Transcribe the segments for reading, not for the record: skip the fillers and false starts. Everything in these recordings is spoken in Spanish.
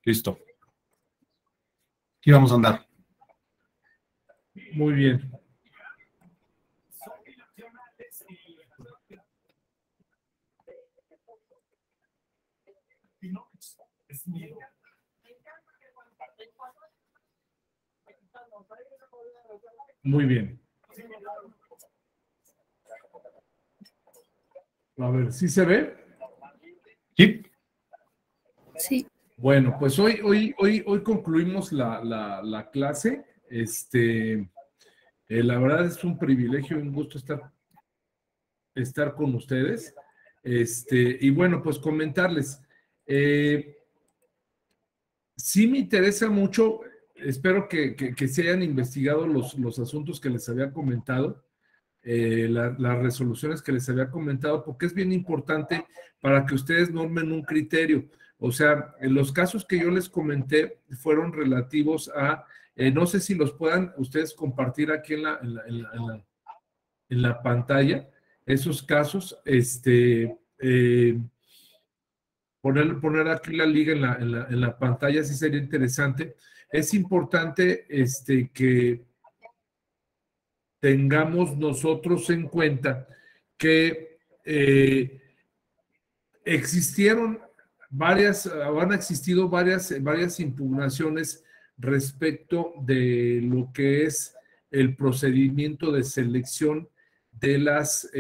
Listo. Aquí vamos a andar. Muy bien. Muy bien. A ver, ¿sí se ve? ¿Sí? Sí. Bueno, pues hoy concluimos la clase. La verdad es un privilegio y un gusto estar con ustedes. Y bueno, pues comentarles. Sí me interesa mucho, espero que se hayan investigado los asuntos que les había comentado, las resoluciones que les había comentado, porque es bien importante para que ustedes normen un criterio. O sea, en los casos que yo les comenté fueron relativos a, no sé si los puedan ustedes compartir aquí en la pantalla, esos casos, poner aquí la liga en la pantalla, sí sería interesante. Es importante que tengamos nosotros en cuenta que han existido varias impugnaciones respecto de lo que es el procedimiento de selección de las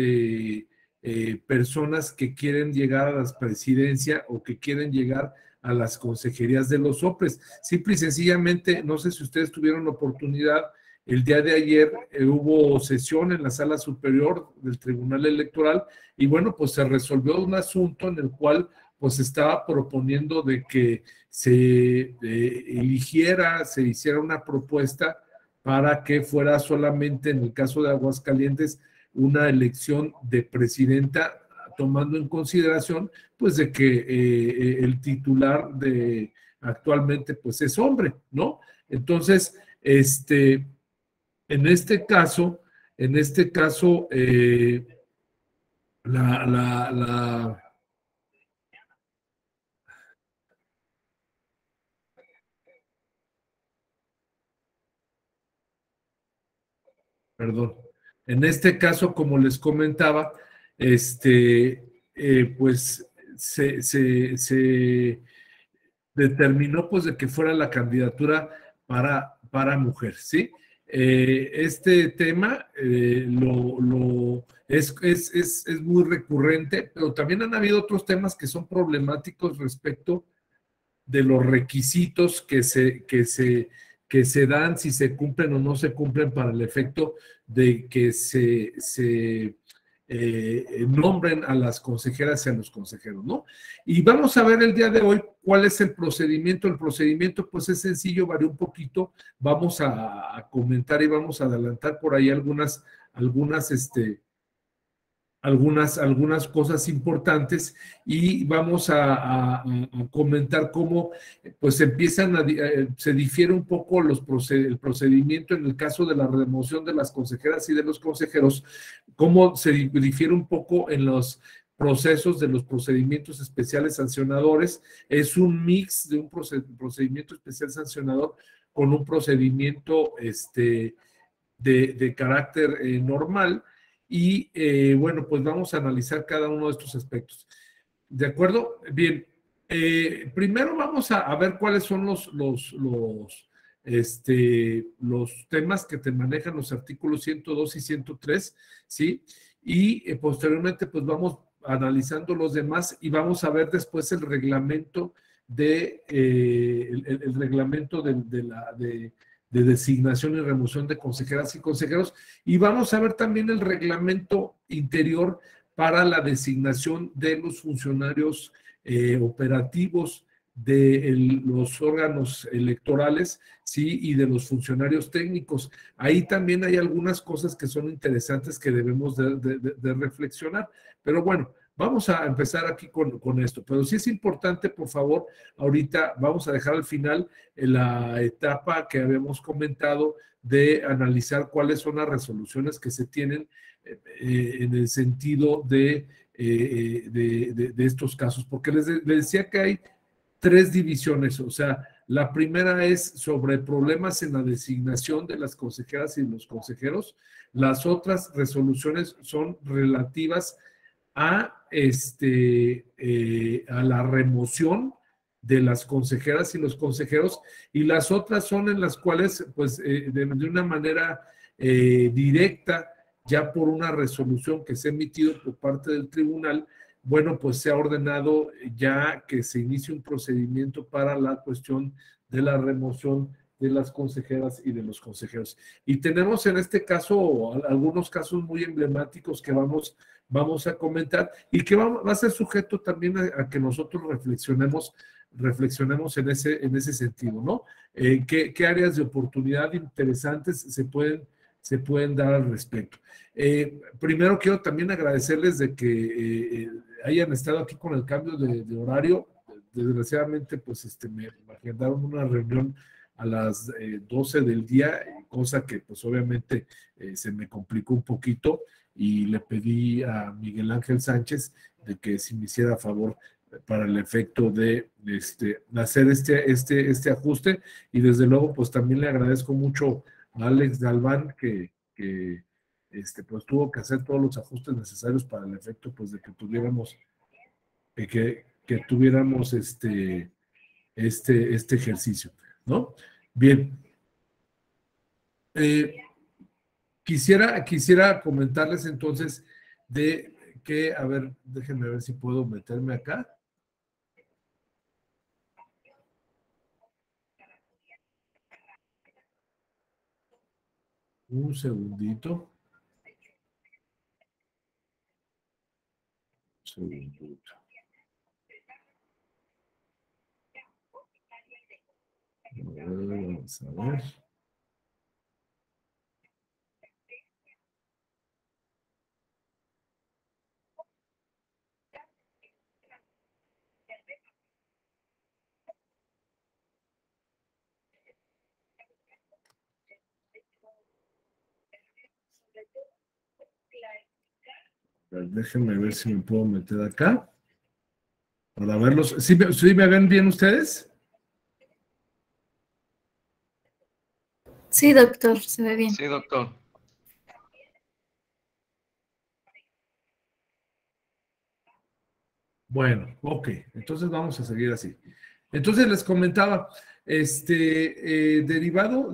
personas que quieren llegar a la presidencia o que quieren llegar a las consejerías de los OPLES. Simple y sencillamente, no sé si ustedes tuvieron la oportunidad, el día de ayer hubo sesión en la sala superior del Tribunal Electoral y bueno, pues se resolvió un asunto en el cual pues estaba proponiendo de que se se hiciera una propuesta para que fuera solamente en el caso de Aguascalientes una elección de presidenta, tomando en consideración pues de que el titular de actualmente pues es hombre, ¿no? Entonces, en este caso, la perdón. En este caso, como les comentaba, pues se determinó pues de que fuera la candidatura para mujer, ¿sí? Este tema es muy recurrente, pero también han habido otros temas que son problemáticos respecto de los requisitos que se dan, si se cumplen o no se cumplen para el efecto de que se nombren a las consejeras y a los consejeros, ¿no? Y vamos a ver el día de hoy cuál es el procedimiento. El procedimiento, pues es sencillo, varía un poquito. Vamos a comentar y vamos a adelantar por ahí algunas cosas importantes y vamos a comentar cómo pues se difiere un poco el procedimiento en el caso de la remoción de las consejeras y de los consejeros, cómo se difiere un poco en los procesos de los procedimientos especiales sancionadores. Es un mix de un procedimiento especial sancionador con un procedimiento de carácter normal. Y bueno, pues vamos a analizar cada uno de estos aspectos. ¿De acuerdo? Bien. Primero vamos a ver cuáles son los temas que te manejan los artículos 102 y 103, ¿sí? Y posteriormente pues vamos analizando los demás y vamos a ver después el reglamento el reglamento de designación y remoción de consejeras y consejeros, y vamos a ver también el reglamento interior para la designación de los funcionarios operativos de los órganos electorales, ¿sí? Y de los funcionarios técnicos. Ahí también hay algunas cosas que son interesantes que debemos de reflexionar, pero bueno, vamos a empezar aquí con esto, pero sí es importante, por favor, ahorita vamos a dejar al final la etapa que habíamos comentado de analizar cuáles son las resoluciones que se tienen en el sentido de estos casos, porque les decía que hay tres divisiones, o sea, la primera es sobre problemas en la designación de las consejeras y los consejeros. Las otras resoluciones son relativas a, a la remoción de las consejeras y los consejeros, y las otras son en las cuales, pues, de una manera directa, ya por una resolución que se ha emitido por parte del tribunal, bueno, pues se ha ordenado ya que se inicie un procedimiento para la cuestión de la remoción de las consejeras y de los consejeros. Y tenemos en este caso algunos casos muy emblemáticos que vamos a comentar y que va a ser sujeto también a que nosotros reflexionemos en ese sentido, ¿no? ¿Qué áreas de oportunidad interesantes se pueden dar al respecto? Primero quiero también agradecerles de que hayan estado aquí con el cambio de horario. Desgraciadamente, pues me agendaron una reunión a las 12 del día, cosa que pues obviamente se me complicó un poquito, y le pedí a Miguel Ángel Sánchez de que si me hiciera favor para el efecto de hacer este ajuste, y desde luego pues también le agradezco mucho a Alex Galván que pues tuvo que hacer todos los ajustes necesarios para el efecto pues de que tuviéramos este ejercicio, ¿no? Bien. Quisiera comentarles entonces de que, a ver, déjenme ver si puedo meterme acá. Un segundito. Vamos a ver. Déjenme ver si me puedo meter acá para verlos. ¿Sí me ven bien ustedes? Sí, doctor, se ve bien. Sí, doctor. Bueno, ok, entonces vamos a seguir así. Entonces les comentaba, derivado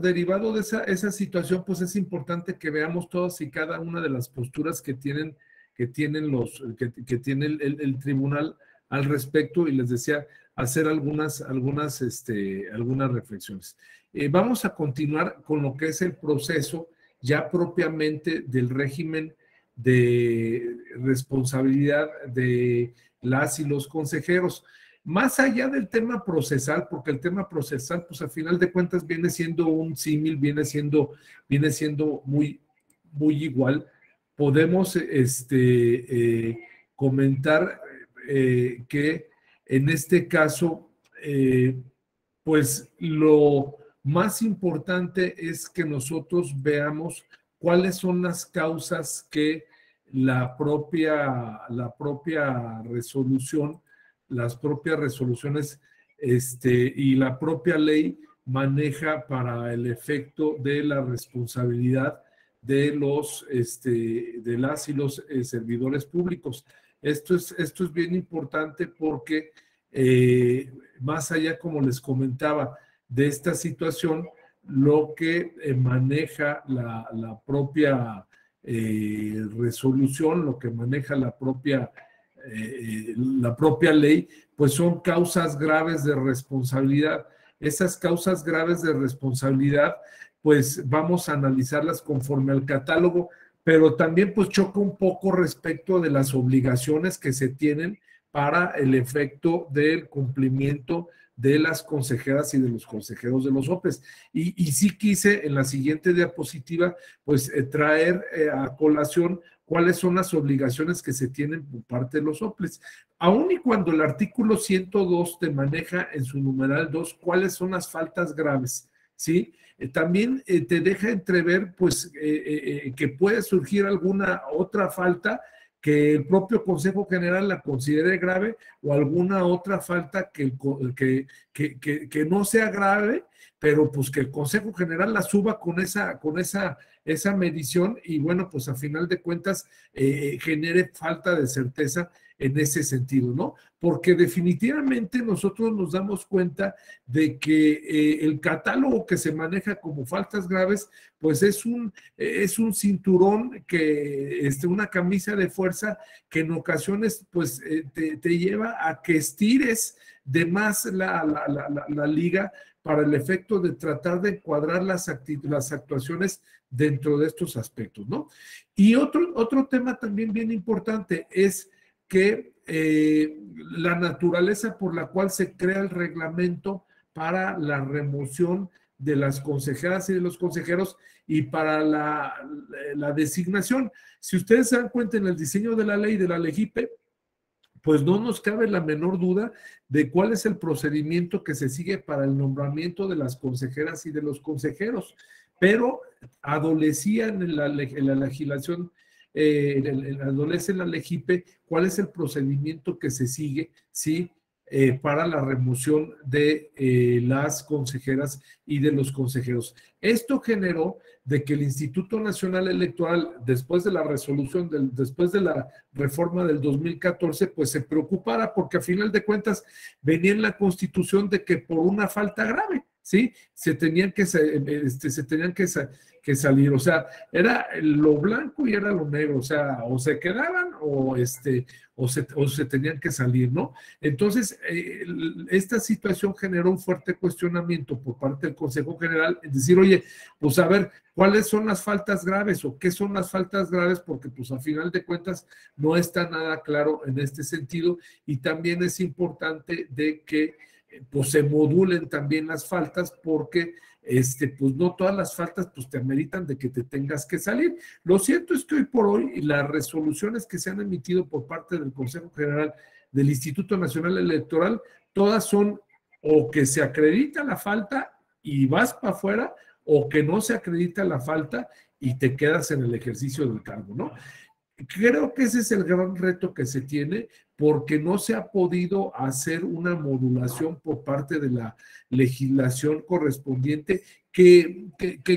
de esa situación, pues es importante que veamos todas y cada una de las posturas que tiene el tribunal al respecto, y les decía, hacer algunas reflexiones. Vamos a continuar con lo que es el proceso ya propiamente del régimen de responsabilidad de las y los consejeros. Más allá del tema procesal, porque el tema procesal, pues a final de cuentas viene siendo un símil, viene siendo muy, muy igual. Podemos comentar que en este caso, pues lo más importante es que nosotros veamos cuáles son las causas que la propia resolución, las propias resoluciones y la propia ley maneja para el efecto de la responsabilidad de las y los servidores públicos. Esto es bien importante porque más allá, como les comentaba, de esta situación, lo que maneja la propia resolución, lo que maneja la propia ley, pues son causas graves de responsabilidad. Esas causas graves de responsabilidad, pues vamos a analizarlas conforme al catálogo, pero también pues choca un poco respecto de las obligaciones que se tienen para el efecto del cumplimiento de las consejeras y de los consejeros de los OPEs. Y sí quise en la siguiente diapositiva, pues traer a colación cuáles son las obligaciones que se tienen por parte de los OPEs. Aun y cuando el artículo 102 te maneja en su numeral 2 cuáles son las faltas graves, ¿sí? También te deja entrever, pues, que puede surgir alguna otra falta que el propio Consejo General la considere grave o alguna otra falta que no sea grave, pero pues que el Consejo General la suba con esa medición y bueno, pues a final de cuentas genere falta de certeza en ese sentido, ¿no? Porque definitivamente nosotros nos damos cuenta de que el catálogo que se maneja como faltas graves, pues es un cinturón una camisa de fuerza que en ocasiones pues te lleva a que estires de más la liga para el efecto de tratar de encuadrar las actuaciones dentro de estos aspectos, ¿no? Y otro tema también bien importante es que la naturaleza por la cual se crea el reglamento para la remoción de las consejeras y de los consejeros y para la designación. Si ustedes se dan cuenta en el diseño de la ley de la LEGIPE, pues no nos cabe la menor duda de cuál es el procedimiento que se sigue para el nombramiento de las consejeras y de los consejeros, pero adolecía en la legislación, adolece en la LEGIPE cuál es el procedimiento que se sigue, ¿sí? Para la remoción de las consejeras y de los consejeros. Esto generó de que el Instituto Nacional Electoral, después de la resolución, después de la reforma del 2014, pues se preocupara porque a final de cuentas venía en la Constitución de que por una falta grave, ¿sí? Se tenían que salir, o sea, era lo blanco y era lo negro, o sea, o se quedaban o se tenían que salir, ¿no? Entonces, esta situación generó un fuerte cuestionamiento por parte del Consejo General, es decir, oye, pues a ver, ¿cuáles son las faltas graves o qué son las faltas graves? Porque pues a final de cuentas no está nada claro en este sentido y también es importante de que pues se modulen también las faltas porque pues no todas las faltas pues te ameritan de que te tengas que salir. Lo cierto es que hoy por hoy las resoluciones que se han emitido por parte del Consejo General del Instituto Nacional Electoral, todas son o que se acredita la falta y vas para afuera, o que no se acredita la falta y te quedas en el ejercicio del cargo, ¿no? Creo que ese es el gran reto que se tiene porque no se ha podido hacer una modulación por parte de la legislación correspondiente que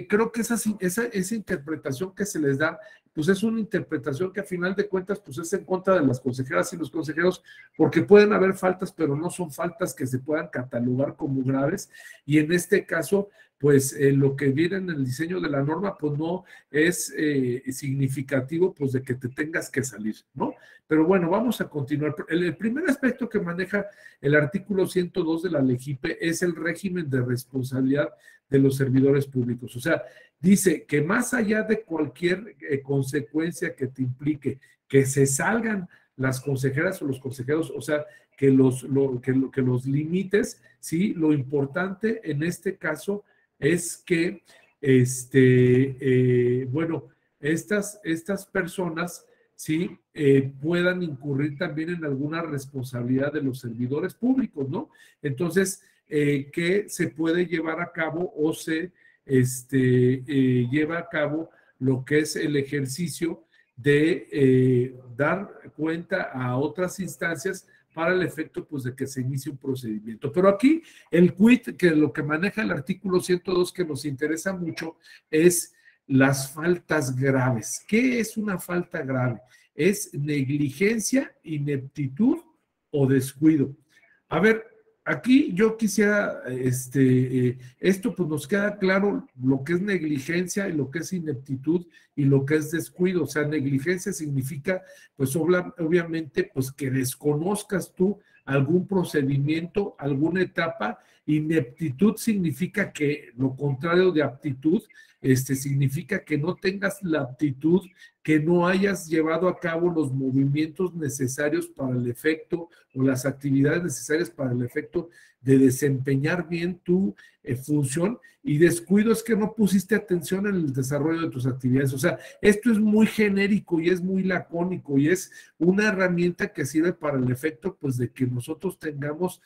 creo que esa interpretación que se les da, pues es una interpretación que a final de cuentas pues es en contra de las consejeras y los consejeros porque pueden haber faltas, pero no son faltas que se puedan catalogar como graves y en este caso pues lo que viene en el diseño de la norma, pues no es significativo, pues de que te tengas que salir, ¿no? Pero bueno, vamos a continuar. El primer aspecto que maneja el artículo 102 de la LEGIPE es el régimen de responsabilidad de los servidores públicos. O sea, dice que más allá de cualquier consecuencia que te implique que se salgan las consejeras o los consejeros, o sea, que los limites, ¿sí? Lo importante en este caso es que, bueno, estas personas, ¿sí? Puedan incurrir también en alguna responsabilidad de los servidores públicos, ¿no? Entonces, que se puede llevar a cabo o se lleva a cabo lo que es el ejercicio de dar cuenta a otras instancias para el efecto pues de que se inicie un procedimiento. Pero aquí el quid, que lo que maneja el artículo 102 que nos interesa mucho es las faltas graves. ¿Qué es una falta grave? Es negligencia, ineptitud o descuido. A ver, aquí yo quisiera, esto pues nos queda claro lo que es negligencia y lo que es ineptitud y lo que es descuido. O sea, negligencia significa, pues obviamente, pues que desconozcas tú algún procedimiento, alguna etapa. Ineptitud significa que lo contrario de aptitud, significa que no tengas la aptitud, que no hayas llevado a cabo los movimientos necesarios para el efecto o las actividades necesarias para el efecto de desempeñar bien tu función, y descuido es que no pusiste atención en el desarrollo de tus actividades. O sea, esto es muy genérico y es muy lacónico y es una herramienta que sirve para el efecto pues de que nosotros tengamos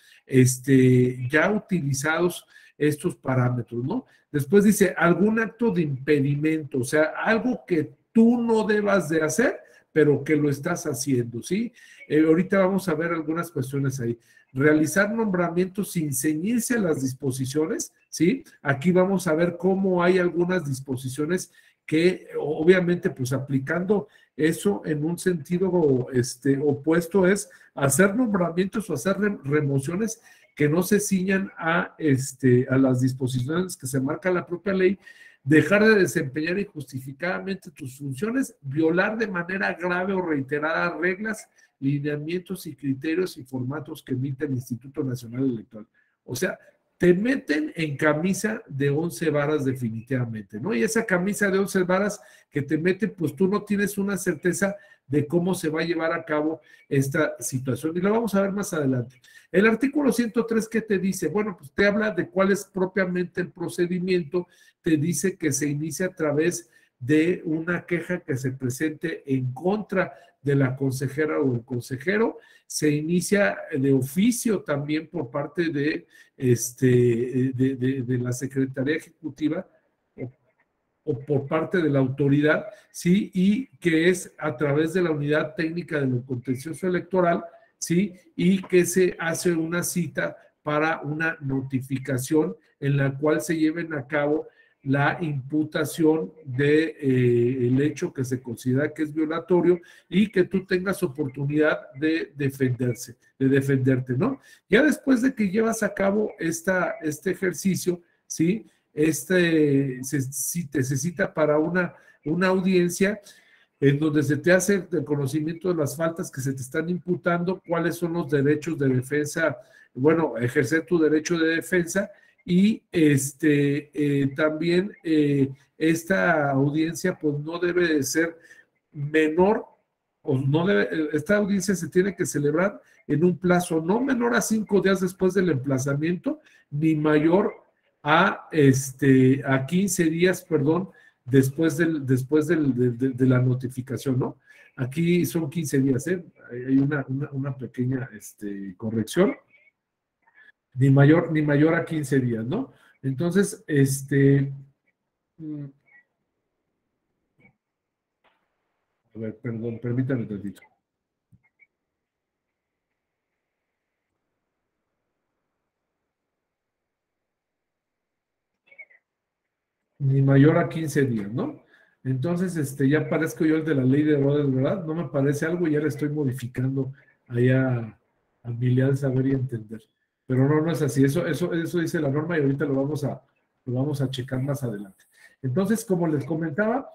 ya utilizados estos parámetros, ¿no? Después dice algún acto de impedimento, o sea, algo que tú no debas de hacer, pero que lo estás haciendo, ¿sí? Ahorita vamos a ver algunas cuestiones ahí. Realizar nombramientos sin ceñirse a las disposiciones, ¿sí? Aquí vamos a ver cómo hay algunas disposiciones que obviamente pues aplicando eso en un sentido opuesto es hacer nombramientos o hacer remociones que no se ciñan a las disposiciones que se marca la propia ley, dejar de desempeñar injustificadamente tus funciones, violar de manera grave o reiterada reglas, lineamientos y criterios y formatos que emite el Instituto Nacional Electoral. O sea, te meten en camisa de 11 varas definitivamente, ¿no? Y esa camisa de 11 varas que te meten, pues tú no tienes una certeza de cómo se va a llevar a cabo esta situación. Y lo vamos a ver más adelante. El artículo 103, ¿qué te dice? Bueno, pues te habla de cuál es propiamente el procedimiento, te dice que se inicia a través de una queja que se presente en contra de la consejera o el consejero, se inicia de oficio también por parte de la Secretaría Ejecutiva o por parte de la autoridad, ¿sí? Y que es a través de la Unidad Técnica de lo Contencioso Electoral, ¿sí? Y que se hace una cita para una notificación en la cual se lleven a cabo la imputación de el hecho que se considera que es violatorio y que tú tengas oportunidad de defenderte, ¿no? Ya después de que llevas a cabo este ejercicio, ¿sí? Se cita para una audiencia en donde se te hace el conocimiento de las faltas que se te están imputando, cuáles son los derechos de defensa, bueno, ejercer tu derecho de defensa y también esta audiencia pues no debe de ser menor o no debe, esta audiencia se tiene que celebrar en un plazo no menor a 5 días después del emplazamiento, ni mayor a 15 días, perdón, después de la notificación, ¿no? Aquí son 15 días, ¿eh? Hay una pequeña corrección. Ni mayor a 15 días, ¿no? Entonces, a ver, perdón, permítame tantito. Ni mayor a 15 días, ¿no? Entonces, ya parezco yo el de la ley de Herodes, ¿verdad? No me parece algo y ya le estoy modificando allá a mi leal saber y entender. Pero no es así. Eso dice la norma y ahorita lo vamos a checar más adelante. Entonces, como les comentaba,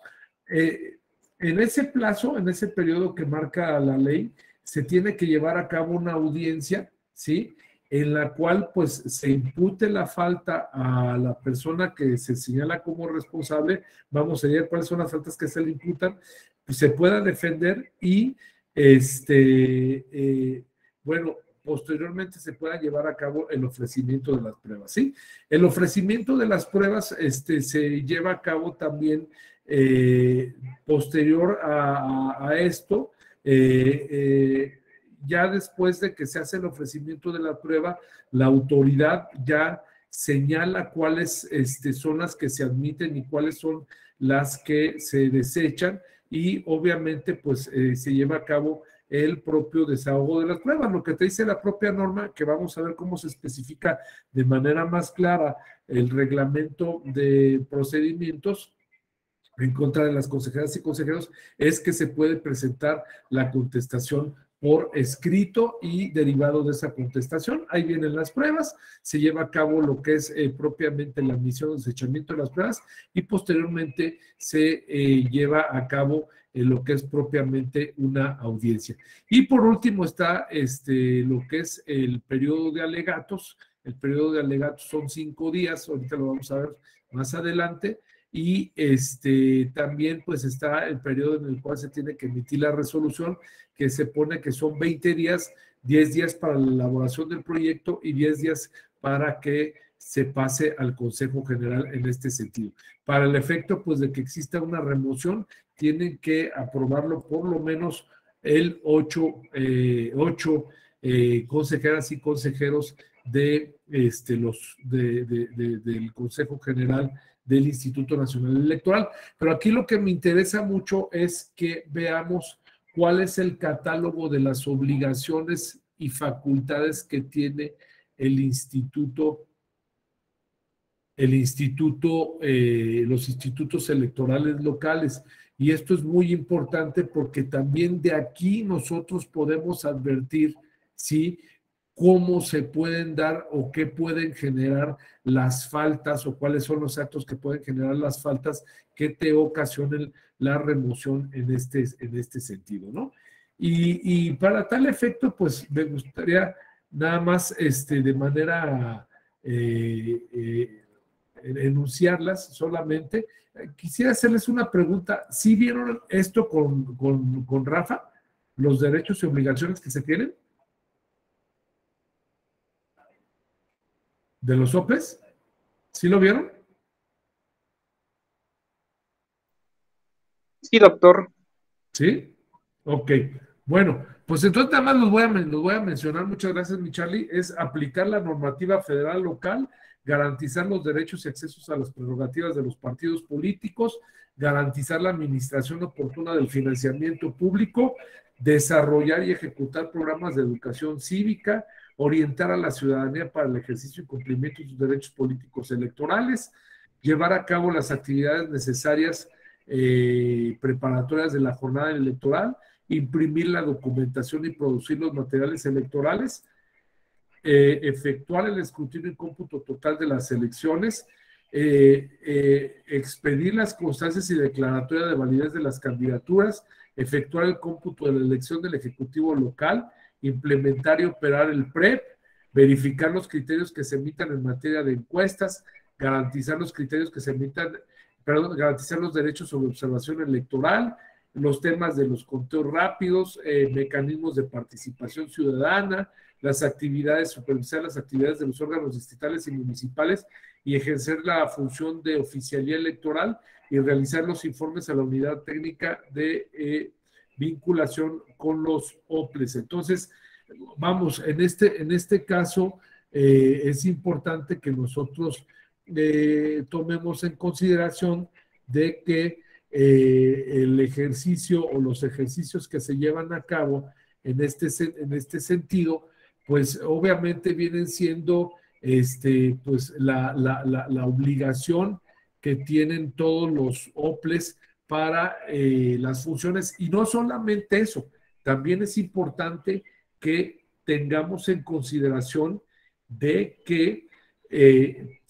en ese plazo, en ese periodo que marca la ley, se tiene que llevar a cabo una audiencia, ¿sí? En la cual pues se impute la falta a la persona que se señala como responsable, vamos a ver cuáles son las faltas que se le imputan, pues se pueda defender y bueno, posteriormente se pueda llevar a cabo el ofrecimiento de las pruebas, ¿sí? El ofrecimiento de las pruebas se lleva a cabo también posterior a esto, ya después de que se hace el ofrecimiento de la prueba, la autoridad ya señala cuáles son las que se admiten y cuáles son las que se desechan y obviamente pues se lleva a cabo el propio desahogo de las pruebas, lo que te dice la propia norma, que vamos a ver cómo se especifica de manera más clara el reglamento de procedimientos en contra de las consejeras y consejeros, es que se puede presentar la contestación por escrito y derivado de esa contestación. Ahí vienen las pruebas, se lleva a cabo lo que es propiamente la admisión o desechamiento de las pruebas y posteriormente se lleva a cabo lo que es propiamente una audiencia. Y por último está lo que es el periodo de alegatos. El periodo de alegatos son 5 días, ahorita lo vamos a ver más adelante. Y también pues está el periodo en el cual se tiene que emitir la resolución, que se pone que son 20 días, 10 días para la elaboración del proyecto y 10 días para que se pase al Consejo General en este sentido. Para el efecto pues de que exista una remoción, tienen que aprobarlo por lo menos el 8 consejeras y consejeros de del Consejo General del Instituto Nacional Electoral. Pero aquí lo que me interesa mucho es que veamos cuál es el catálogo de las obligaciones y facultades que tiene el instituto, los institutos electorales locales. Y esto es muy importante porque también de aquí nosotros podemos advertir, ¿sí?, cómo se pueden dar o qué pueden generar las faltas o cuáles son los actos que pueden generar las faltas que te ocasionen la remoción en este sentido, ¿no? Y para tal efecto, pues me gustaría nada más de manera enunciarlas solamente. Quisiera hacerles una pregunta. ¿Sí vieron esto con Rafa? ¿Los derechos y obligaciones que se tienen de los soples? ¿Sí lo vieron? Sí, doctor. ¿Sí? Ok. Bueno, pues entonces nada más los voy a mencionar. Muchas gracias, mi Charlie. Es aplicar la normativa federal local, garantizar los derechos y accesos a las prerrogativas de los partidos políticos, garantizar la administración oportuna del financiamiento público, desarrollar y ejecutar programas de educación cívica, orientar a la ciudadanía para el ejercicio y cumplimiento de sus derechos políticos electorales, llevar a cabo las actividades necesarias preparatorias de la jornada electoral, imprimir la documentación y producir los materiales electorales, efectuar el escrutinio y cómputo total de las elecciones, expedir las constancias y declaratoria de validez de las candidaturas, efectuar el cómputo de la elección del Ejecutivo local, implementar y operar el PREP, verificar los criterios que se emitan en materia de encuestas, garantizar los criterios que se emitan, garantizar los derechos sobre observación electoral, los temas de los conteos rápidos, mecanismos de participación ciudadana, las actividades, supervisar las actividades de los órganos distritales y municipales y ejercer la función de oficialía electoral y realizar los informes a la unidad técnica de vinculación con los OPLES. Entonces, vamos, en este caso es importante que nosotros tomemos en consideración de que el ejercicio o los ejercicios que se llevan a cabo en este sentido, pues obviamente vienen siendo pues la obligación que tienen todos los OPLES para las funciones. Y no solamente eso, también es importante que tengamos en consideración de que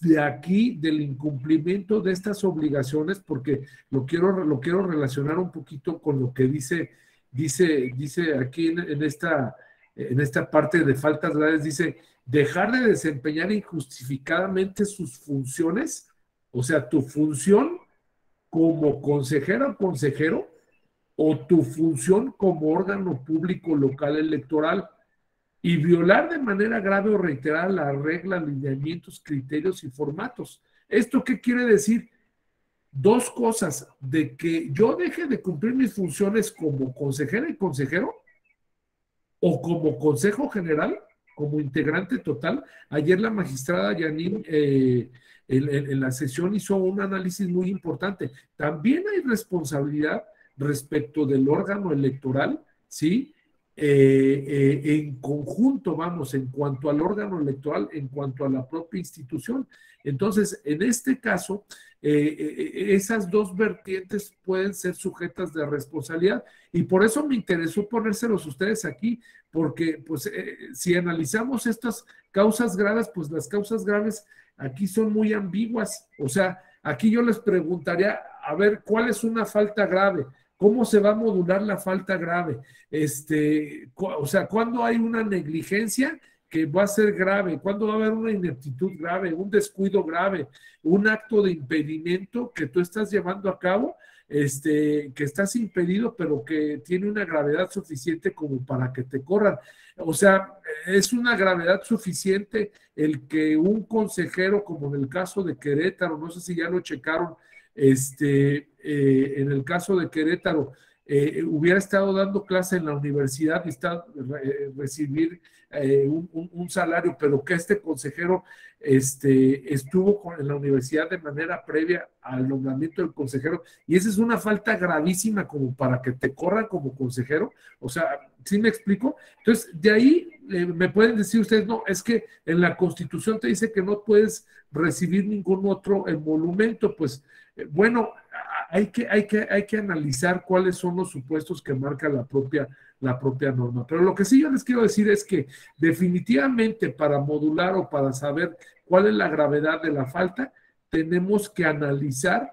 de aquí, del incumplimiento de estas obligaciones, porque lo quiero relacionar un poquito con lo que dice aquí en esta parte de faltas graves, dice, dejar de desempeñar injustificadamente sus funciones, o sea, tu función como consejera o consejero, o tu función como órgano público local electoral, y violar de manera grave o reiterada la regla, lineamientos, criterios y formatos. ¿Esto qué quiere decir? Dos cosas: de que yo deje de cumplir mis funciones como consejera y consejero, o como consejo general, como integrante total. Ayer la magistrada Yanin en la sesión hizo un análisis muy importante. También hay responsabilidad respecto del órgano electoral, ¿sí? En conjunto, vamos, en cuanto al órgano electoral, en cuanto a la propia institución. Entonces, en este caso, esas dos vertientes pueden ser sujetas de responsabilidad, y por eso me interesó ponérselos ustedes aquí, porque pues si analizamos estas causas graves, pues las causas graves aquí son muy ambiguas. O sea, aquí yo les preguntaría, a ver, ¿cuál es una falta grave? ¿Cómo se va a modular la falta grave? O sea, ¿cuándo hay una negligencia que va a ser grave? ¿Cuándo va a haber una ineptitud grave, un descuido grave, un acto de impedimento que tú estás llevando a cabo, que estás impedido, pero que tiene una gravedad suficiente como para que te corran? O sea, es una gravedad suficiente el que un consejero, como en el caso de Querétaro, no sé si ya lo checaron, en el caso de Querétaro, hubiera estado dando clase en la universidad y recibir un salario, pero que este consejero estuvo en la universidad de manera previa al nombramiento del consejero, y esa es una falta gravísima como para que te corran como consejero. O sea, ¿sí me explico? Entonces, de ahí me pueden decir ustedes, no, es que en la Constitución te dice que no puedes recibir ningún otro emolumento. Pues bueno, hay que analizar cuáles son los supuestos que marca la propia norma. Pero lo que sí yo les quiero decir es que definitivamente para modular o para saber cuál es la gravedad de la falta, tenemos que analizar,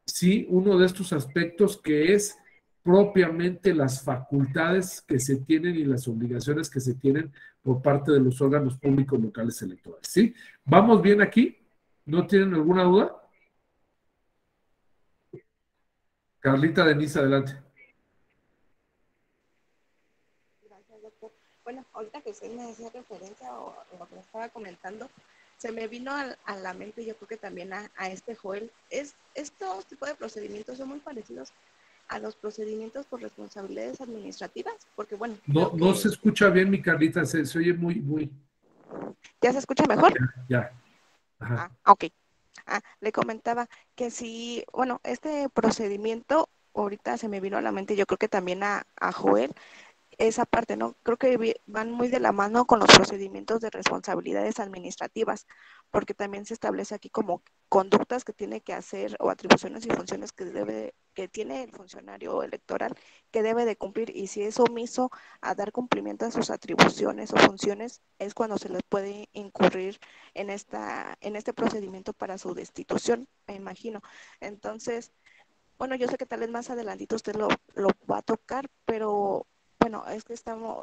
sí, uno de estos aspectos que es propiamente las facultades que se tienen y las obligaciones que se tienen por parte de los órganos públicos locales electorales, ¿sí? ¿Vamos bien aquí? ¿No tienen alguna duda? Carlita Denise, adelante. Gracias, doctor. Bueno, ahorita que usted me hacía referencia o lo que me estaba comentando, se me vino a la mente, yo creo que también a este Joel, estos tipos de procedimientos son muy parecidos a los procedimientos por responsabilidades administrativas, porque bueno. No se escucha bien, mi Carlita, se oye muy. ¿Ya se escucha mejor? Ya. Ajá. Ok. Le comentaba que sí, bueno, este procedimiento ahorita se me vino a la mente, yo creo que también a Joel, esa parte, ¿no? Creo que van muy de la mano con los procedimientos de responsabilidades administrativas, porque también se establece aquí como conductas que tiene que hacer o atribuciones y funciones que tiene el funcionario electoral que debe de cumplir, y si es omiso a dar cumplimiento a sus atribuciones o funciones, es cuando se les puede incurrir en este procedimiento para su destitución, me imagino. Entonces, bueno, yo sé que tal vez más adelantito usted lo va a tocar, pero bueno, es que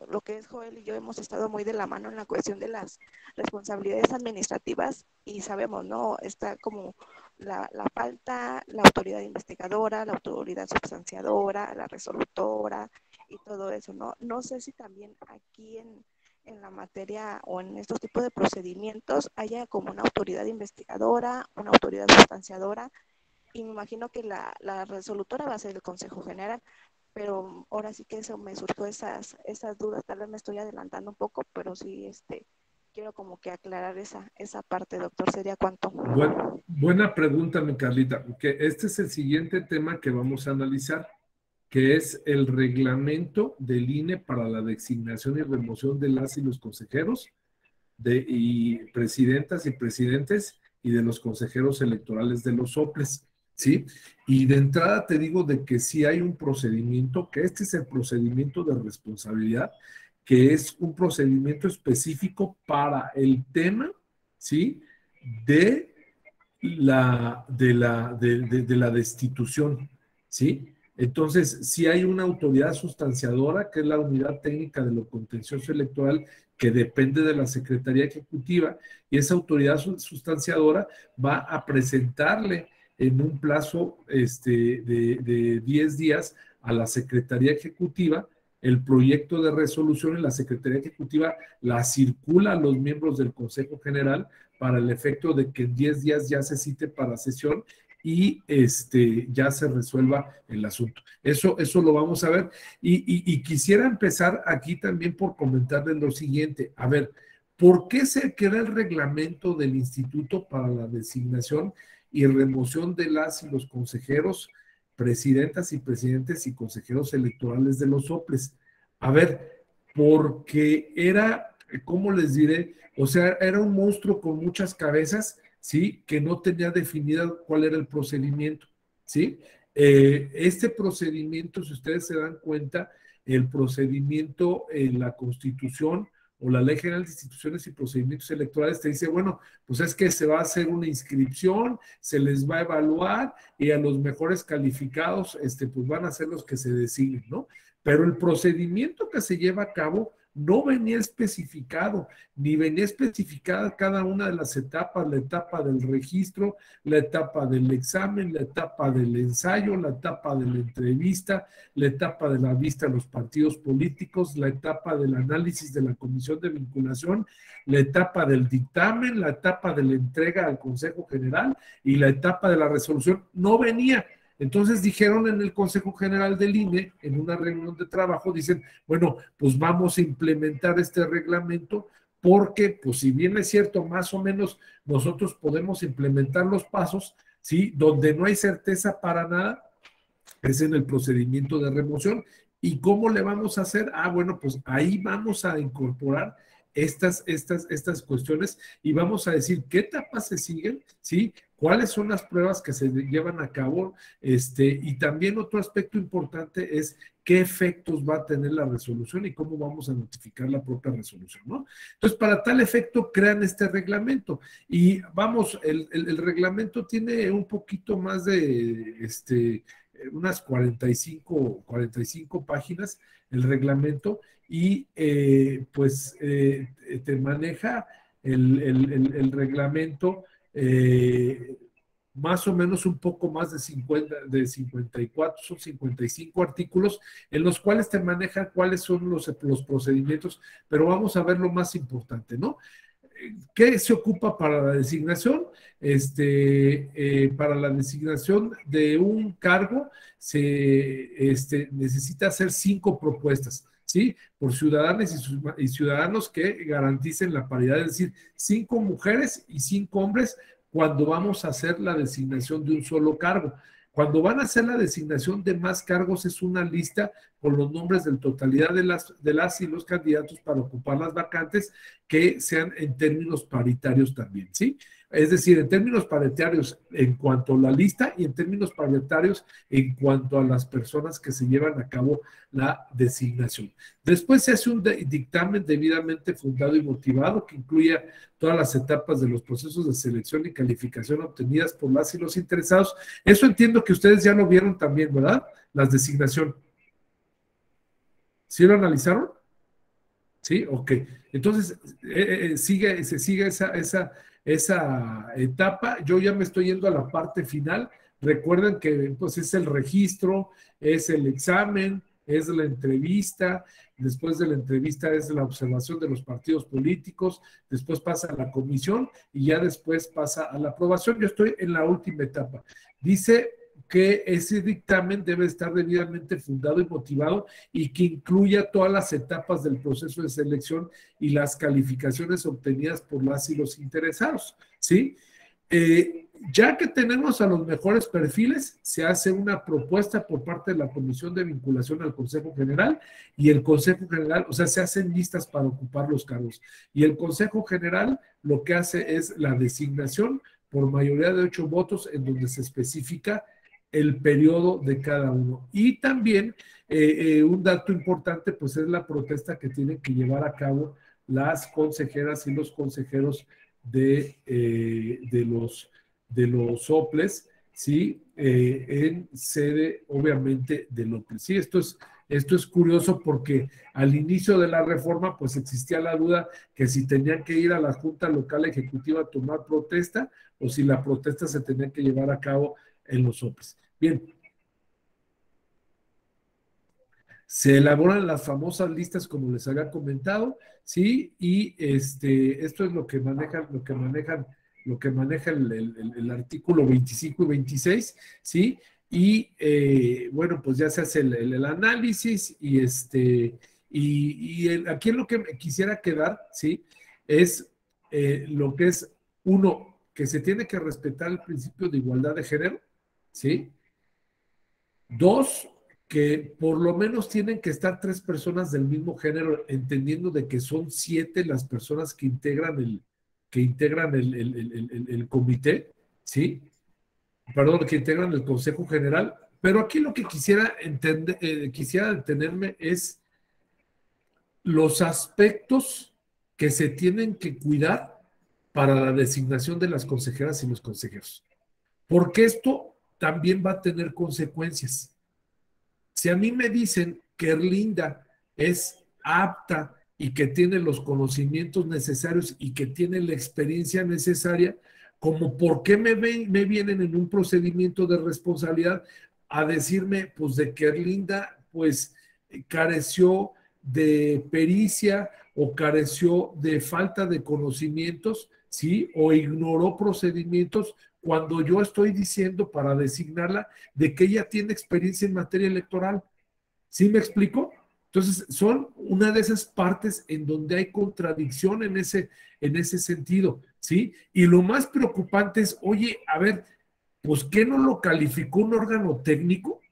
lo que es Joel y yo hemos estado muy de la mano en la cuestión de las responsabilidades administrativas, y sabemos, ¿no? Está como la falta, la autoridad investigadora, la autoridad substanciadora, la resolutora y todo eso, ¿no? No sé si también aquí en la materia o en estos tipos de procedimientos haya como una autoridad investigadora, una autoridad substanciadora, y me imagino que la resolutora va a ser el Consejo General, pero ahora sí que eso me surgió esas dudas. Tal vez me estoy adelantando un poco, pero sí quiero como que aclarar esa parte, doctor. ¿Sería cuánto? Buena pregunta, mi Carlita, porque este es el siguiente tema que vamos a analizar, que es el reglamento del INE para la designación y remoción de las y los consejeros y presidentas y presidentes y de los consejeros electorales de los soples, ¿sí? Y de entrada te digo de que sí hay un procedimiento, que este es el procedimiento de responsabilidad, que es un procedimiento específico para el tema, ¿sí? De la destitución, ¿sí? Entonces, si hay una autoridad sustanciadora, que es la Unidad Técnica de lo Contencioso Electoral, que depende de la Secretaría Ejecutiva, y esa autoridad sustanciadora va a presentarle en un plazo de 10 días a la Secretaría Ejecutiva el proyecto de resolución, y la Secretaría Ejecutiva la circula a los miembros del Consejo General para el efecto de que en 10 días ya se cite para sesión y ya se resuelva el asunto. Eso lo vamos a ver. Y quisiera empezar aquí también por comentarles lo siguiente. A ver, ¿por qué se crea el reglamento del Instituto para la Designación y Remoción de las y los consejeros, presidentas y presidentes y consejeros electorales de los soples? A ver, porque era, ¿cómo les diré? O sea, era un monstruo con muchas cabezas, ¿sí? Que no tenía definida cuál era el procedimiento, ¿sí? Este procedimiento, si ustedes se dan cuenta, el procedimiento en la Constitución o la Ley General de Instituciones y Procedimientos Electorales te dice, bueno, pues es que se va a hacer una inscripción, se les va a evaluar y a los mejores calificados, pues van a ser los que se designen, ¿no? Pero el procedimiento que se lleva a cabo no venía especificado, ni venía especificada cada una de las etapas, la etapa del registro, la etapa del examen, la etapa del ensayo, la etapa de la entrevista, la etapa de la vista a los partidos políticos, la etapa del análisis de la comisión de vinculación, la etapa del dictamen, la etapa de la entrega al Consejo General y la etapa de la resolución. No venía. Entonces dijeron en el Consejo General del INE, en una reunión de trabajo, dicen, bueno, pues vamos a implementar este reglamento porque, pues si bien es cierto, más o menos nosotros podemos implementar los pasos, ¿sí? Donde no hay certeza para nada, es en el procedimiento de remoción. ¿Y cómo le vamos a hacer? Ah, bueno, pues ahí vamos a incorporar estas cuestiones y vamos a decir qué etapas se siguen, ¿sí? ¿Cuáles son las pruebas que se llevan a cabo? Y también otro aspecto importante es qué efectos va a tener la resolución y cómo vamos a notificar la propia resolución, ¿no? Entonces, para tal efecto, crean este reglamento. Y vamos, el reglamento tiene un poquito más de, unas 45 páginas, el reglamento, y te maneja el reglamento más o menos un poco más de 54, son 55 artículos en los cuales te maneja cuáles son los procedimientos, pero vamos a ver lo más importante, ¿no? ¿Qué se ocupa para la designación? Para la designación de un cargo se necesita hacer 5 propuestas, ¿sí? Por ciudadanos y ciudadanos que garanticen la paridad, es decir, 5 mujeres y 5 hombres cuando vamos a hacer la designación de un solo cargo. Cuando van a hacer la designación de más cargos es una lista con los nombres de la totalidad de las y los candidatos para ocupar las vacantes que sean en términos paritarios también, ¿sí? Es decir, en términos paritarios en cuanto a la lista y en términos paritarios en cuanto a las personas que se llevan a cabo la designación. Después se hace un dictamen debidamente fundado y motivado que incluya todas las etapas de los procesos de selección y calificación obtenidas por las y los interesados. Eso entiendo que ustedes ya lo vieron también, ¿verdad? Las designaciones. ¿Sí lo analizaron? Sí, ok. Entonces, se sigue esa etapa. Yo ya me estoy yendo a la parte final. Recuerden que pues, es el registro, es el examen, es la entrevista, después de la entrevista es la observación de los partidos políticos, después pasa a la comisión y ya después pasa a la aprobación. Yo estoy en la última etapa. Dice que ese dictamen debe estar debidamente fundado y motivado y que incluya todas las etapas del proceso de selección y las calificaciones obtenidas por las y los interesados, ¿sí? Ya que tenemos a los mejores perfiles, se hace una propuesta por parte de la Comisión de Vinculación al Consejo General y el Consejo General, o sea, se hacen listas para ocupar los cargos y el Consejo General lo que hace es la designación por mayoría de 8 votos en donde se especifica el periodo de cada uno. Y también un dato importante, pues es la protesta que tienen que llevar a cabo las consejeras y los consejeros de los OPLES, ¿sí? En sede, obviamente, del OPLES. Sí, esto es curioso porque al inicio de la reforma, pues existía la duda que si tenían que ir a la Junta Local Ejecutiva a tomar protesta o si la protesta se tenía que llevar a cabo en los OPLES. Bien. Se elaboran las famosas listas, como les había comentado, ¿sí? Y esto es lo que maneja el artículo 25 y 26, ¿sí? Y bueno, pues ya se hace el análisis y aquí en lo que me quisiera quedar, ¿sí? Es lo que es, uno, que se tiene que respetar el principio de igualdad de género, ¿sí? 2, que por lo menos tienen que estar 3 personas del mismo género, entendiendo de que son 7 las personas que integran el comité, ¿sí? Perdón, que integran el Consejo General. Pero aquí lo que quisiera detenerme es los aspectos que se tienen que cuidar para la designación de las consejeras y los consejeros. Porque esto también va a tener consecuencias. Si a mí me dicen que Erlinda es apta y que tiene los conocimientos necesarios y que tiene la experiencia necesaria, como por qué me vienen en un procedimiento de responsabilidad a decirme pues de que Erlinda pues careció de pericia o careció de falta de conocimientos, ¿sí? O ignoró procedimientos cuando yo estoy diciendo para designarla de que ella tiene experiencia en materia electoral. ¿Sí me explico? Entonces, son una de esas partes en donde hay contradicción en ese sentido, ¿sí? Y lo más preocupante es, oye, a ver, pues, ¿qué no lo calificó un órgano técnico?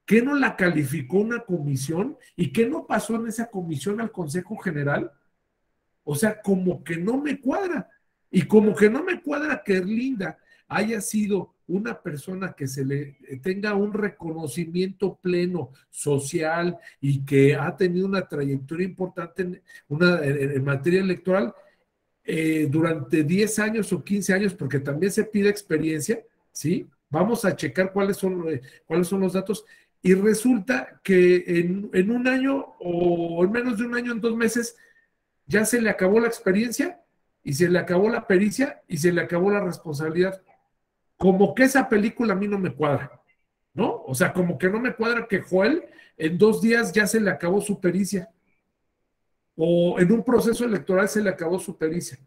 ¿Qué no la calificó una comisión? ¿Y qué no pasó en esa comisión al Consejo General? O sea, como que no me cuadra. Y como que no me cuadra que Erlinda haya sido una persona que se le tenga un reconocimiento pleno social y que ha tenido una trayectoria importante en materia electoral durante 10 años o 15 años, porque también se pide experiencia, ¿sí? Vamos a checar cuáles son los datos. Y resulta que en un año o en menos de un año, en 2 meses, ya se le acabó la experiencia y se le acabó la pericia y se le acabó la responsabilidad. Como que esa película a mí no me cuadra, ¿no? O sea, como que no me cuadra que Joel en 2 días ya se le acabó su pericia o en un proceso electoral se le acabó su pericia.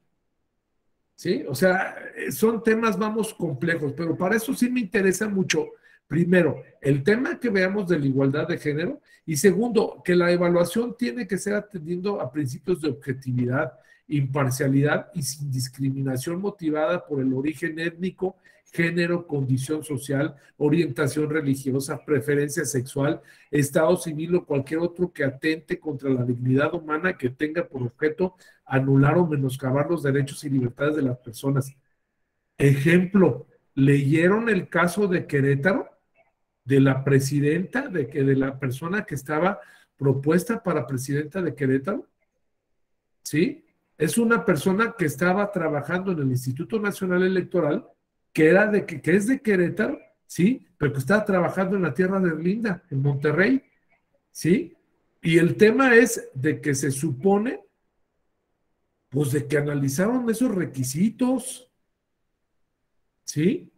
¿Sí? O sea, son temas, vamos, complejos, pero para eso sí me interesa mucho, primero, el tema que veamos de la igualdad de género y segundo, que la evaluación tiene que ser atendiendo a principios de objetividad, imparcialidad y sin discriminación motivada por el origen étnico, género, condición social, orientación religiosa, preferencia sexual, estado civil o cualquier otro que atente contra la dignidad humana que tenga por objeto anular o menoscabar los derechos y libertades de las personas. Ejemplo, ¿leyeron el caso de Querétaro? De la presidenta, de la persona que estaba propuesta para presidenta de Querétaro. ¿Sí? Es una persona que estaba trabajando en el Instituto Nacional Electoral, que es de Querétaro, ¿sí? Pero que estaba trabajando en la tierra de Erlinda, en Monterrey, ¿sí? Y el tema es de que se supone, pues, de que analizaron esos requisitos, ¿sí?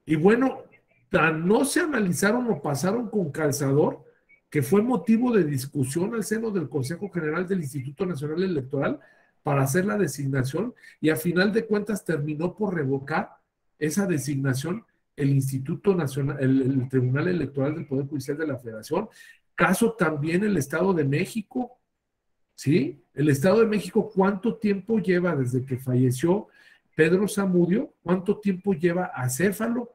Y bueno, tan no se analizaron o pasaron con calzador, que fue motivo de discusión al seno del Consejo General del Instituto Nacional Electoral para hacer la designación, y a final de cuentas terminó por revocar esa designación el Instituto Nacional, el Tribunal Electoral del Poder Judicial de la Federación. Caso también el Estado de México, ¿sí? El Estado de México, ¿cuánto tiempo lleva desde que falleció Pedro Zamudio? ¿Cuánto tiempo lleva acéfalo?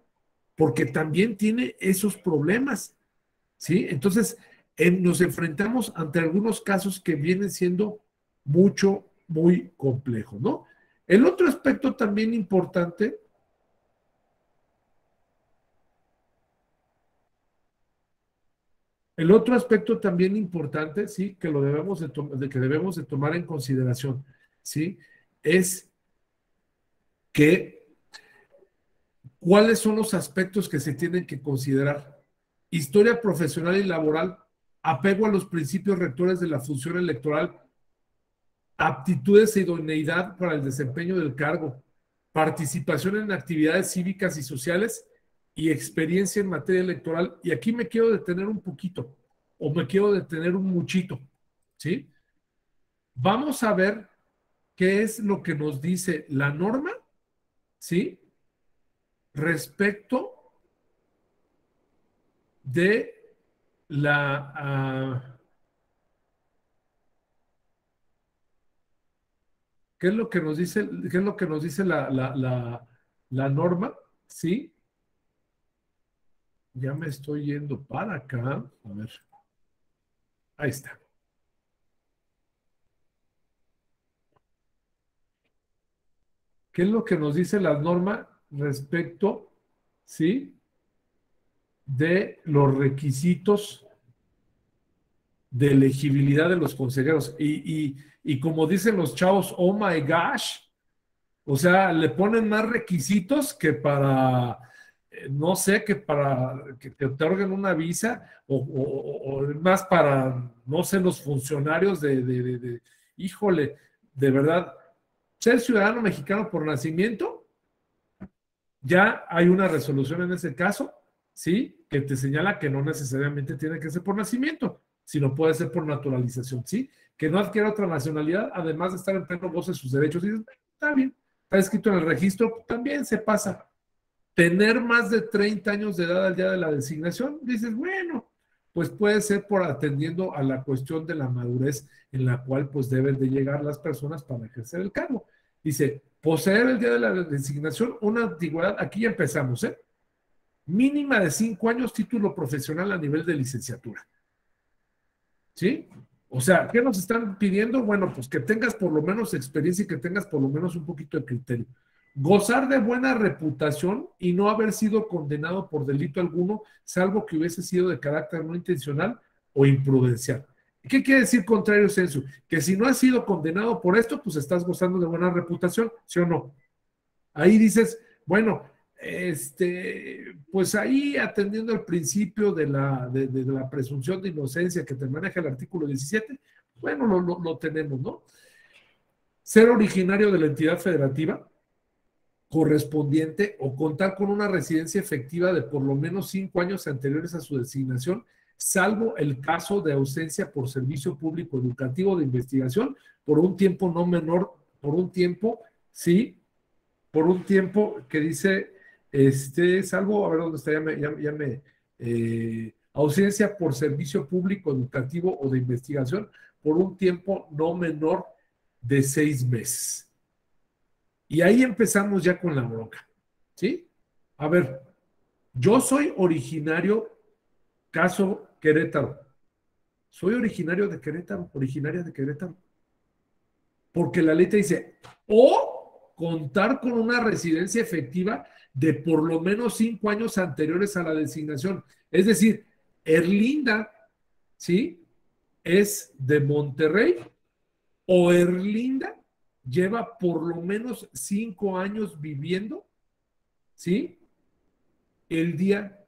Porque también tiene esos problemas, ¿sí? Entonces, nos enfrentamos ante algunos casos que vienen siendo muy complejos, ¿no? El otro aspecto también importante sí, que debemos de tomar en consideración, ¿sí? Es que ¿cuáles son los aspectos que se tienen que considerar? Historia profesional y laboral, apego a los principios rectores de la función electoral, aptitudes e idoneidad para el desempeño del cargo, participación en actividades cívicas y sociales y experiencia en materia electoral. Y aquí me quiero detener un poquito, o me quiero detener un muchito, ¿sí? Vamos a ver qué es lo que nos dice la norma, ¿sí? Respecto de ¿qué es lo que nos dice, la norma? ¿Sí? Ya me estoy yendo para acá. A ver. Ahí está. ¿Qué es lo que nos dice la norma respecto, sí, de los requisitos de elegibilidad de los consejeros? Y como dicen los chavos, oh my gosh, o sea, le ponen más requisitos que para, no sé, que para que te otorguen una visa o más para, no sé, los funcionarios híjole, de verdad, ser ciudadano mexicano por nacimiento, ya hay una resolución en ese caso, ¿sí? Que te señala que no necesariamente tiene que ser por nacimiento, sino puede ser por naturalización, ¿sí? Que no adquiera otra nacionalidad, además de estar en pleno goce de sus derechos. Y dices, está bien, está escrito en el registro, también se pasa. Tener más de 30 años de edad al día de la designación, dices, bueno, pues puede ser por atendiendo a la cuestión de la madurez en la cual pues deben de llegar las personas para ejercer el cargo. Dice, poseer el día de la designación una antigüedad, aquí ya empezamos, mínima de 5 años, título profesional a nivel de licenciatura. ¿Sí? O sea, ¿qué nos están pidiendo? Bueno, pues que tengas por lo menos experiencia y que tengas por lo menos un poquito de criterio. Gozar de buena reputación y no haber sido condenado por delito alguno, salvo que hubiese sido de carácter no intencional o imprudencial. ¿Qué quiere decir contrario censo? Que si no has sido condenado por esto, pues estás gozando de buena reputación, ¿sí o no? Ahí dices, bueno, pues ahí atendiendo al principio de la presunción de inocencia que te maneja el artículo 17, bueno, lo tenemos, ¿no? Ser originario de la entidad federativa correspondiente o contar con una residencia efectiva de por lo menos 5 años anteriores a su designación, salvo el caso de ausencia por servicio público educativo de investigación por un tiempo no menor, por un tiempo, sí, por un tiempo que dice, salvo, a ver dónde está, ausencia por servicio público educativo o de investigación por un tiempo no menor de 6 meses. Y ahí empezamos ya con la bronca, ¿sí? A ver, yo soy originario, caso Querétaro. Soy originario de Querétaro, originaria de Querétaro. Porque la ley te dice, o contar con una residencia efectiva de por lo menos 5 años anteriores a la designación. Es decir, Erlinda, ¿sí? Es de Monterrey o Erlinda lleva por lo menos 5 años viviendo, ¿sí? El día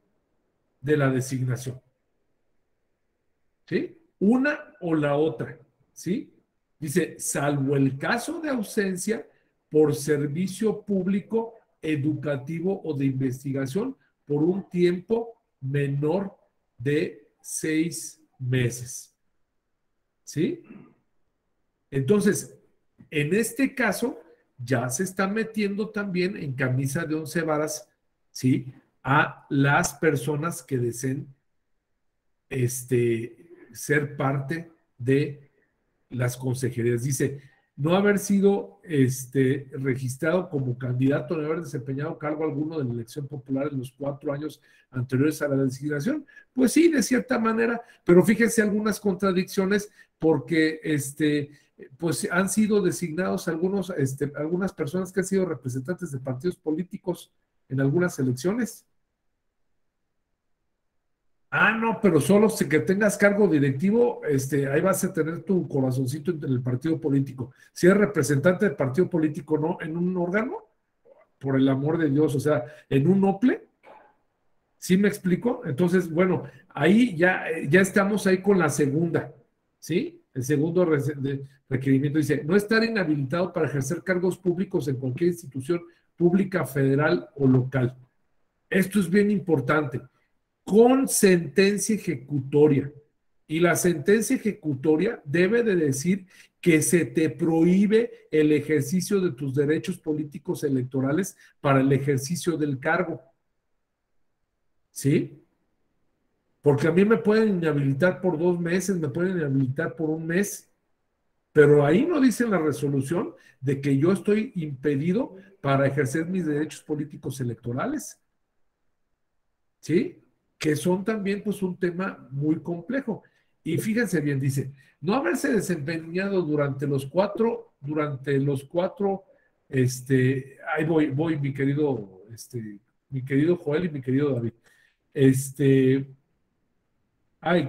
de la designación. ¿Sí? Una o la otra, ¿sí? Dice, salvo el caso de ausencia por servicio público, educativo o de investigación por un tiempo menor de 6 meses. ¿Sí? Entonces, en este caso, ya se está metiendo también en camisa de 11 varas, ¿sí? A las personas que deseen ser parte de las consejerías. Dice, no haber sido registrado como candidato, no haber desempeñado cargo alguno de la elección popular en los 4 años anteriores a la designación. Pues sí, de cierta manera, pero fíjense algunas contradicciones porque pues han sido designados algunas personas que han sido representantes de partidos políticos en algunas elecciones. Ah, no, pero solo si que tengas cargo directivo, ahí vas a tener tu corazoncito en el partido político. Si eres representante del partido político, no en un órgano, por el amor de Dios, o sea, en un OPLE, ¿sí me explico? Entonces, bueno, ahí ya estamos ahí con la segunda, ¿sí? El segundo requerimiento dice, no estar inhabilitado para ejercer cargos públicos en cualquier institución pública, federal o local. Esto es bien importante. Con sentencia ejecutoria. Y la sentencia ejecutoria debe de decir que se te prohíbe el ejercicio de tus derechos políticos electorales para el ejercicio del cargo. ¿Sí? Porque a mí me pueden inhabilitar por 2 meses, me pueden inhabilitar por 1 mes, pero ahí no dice en la resolución de que yo estoy impedido para ejercer mis derechos políticos electorales. ¿Sí? Que son también pues un tema muy complejo. Y fíjense bien, dice, no haberse desempeñado durante los cuatro, ahí voy, mi querido Joel y mi querido David.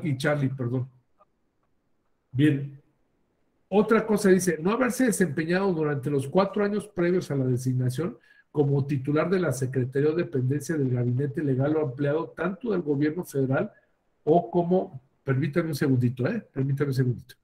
Y Charlie, perdón. Bien. Otra cosa dice, no haberse desempeñado durante los 4 años previos a la designación como titular de la Secretaría o dependencia del gabinete legal o empleado tanto del gobierno federal o como, permítame un segundito, permítame un segundito.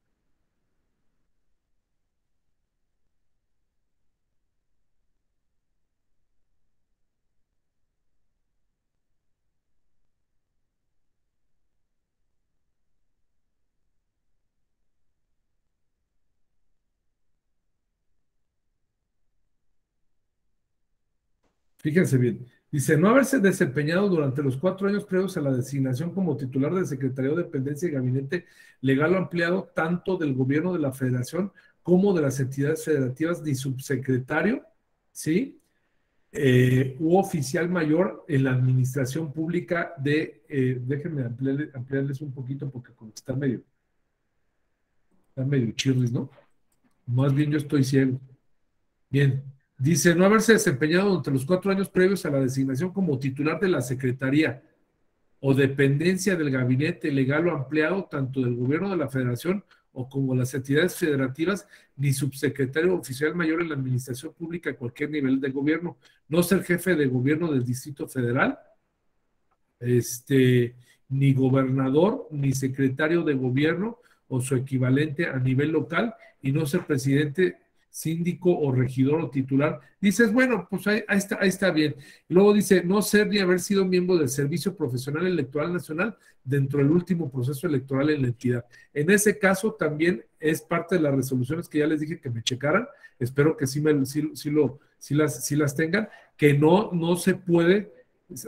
Fíjense bien, Dice, no haberse desempeñado durante los 4 años previos a la designación como titular de Secretaría de Dependencia y Gabinete Legal o Ampliado, tanto del Gobierno de la Federación como de las entidades federativas, ni subsecretario, ¿sí? U oficial mayor en la administración pública de, déjenme ampliarles un poquito porque está medio chirris, ¿no? Más bien yo estoy ciego. Bien, dice, no haberse desempeñado durante los 4 años previos a la designación como titular de la Secretaría o dependencia del gabinete legal o ampliado, tanto del Gobierno de la Federación o como las entidades federativas, ni subsecretario oficial mayor en la administración pública a cualquier nivel de gobierno, no ser jefe de gobierno del Distrito Federal, ni gobernador, ni secretario de gobierno o su equivalente a nivel local, y no ser presidente, síndico o regidor o titular. Dices, bueno, pues ahí está bien. Luego dice, no ser ni haber sido miembro del Servicio Profesional Electoral Nacional dentro del último proceso electoral en la entidad. En ese caso también es parte de las resoluciones que ya les dije que me checaran. Espero que sí las tengan, que no se puede,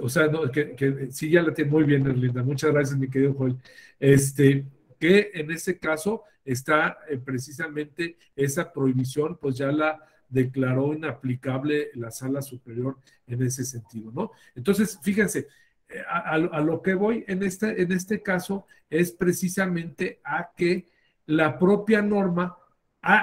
o sea, no, que sí ya la tiene muy bien, Erlinda. Muchas gracias, mi querido Joel. Que en ese caso está precisamente esa prohibición, pues ya la declaró inaplicable la Sala Superior en ese sentido, ¿no? Entonces, fíjense, a lo que voy en este caso es precisamente a que la propia norma,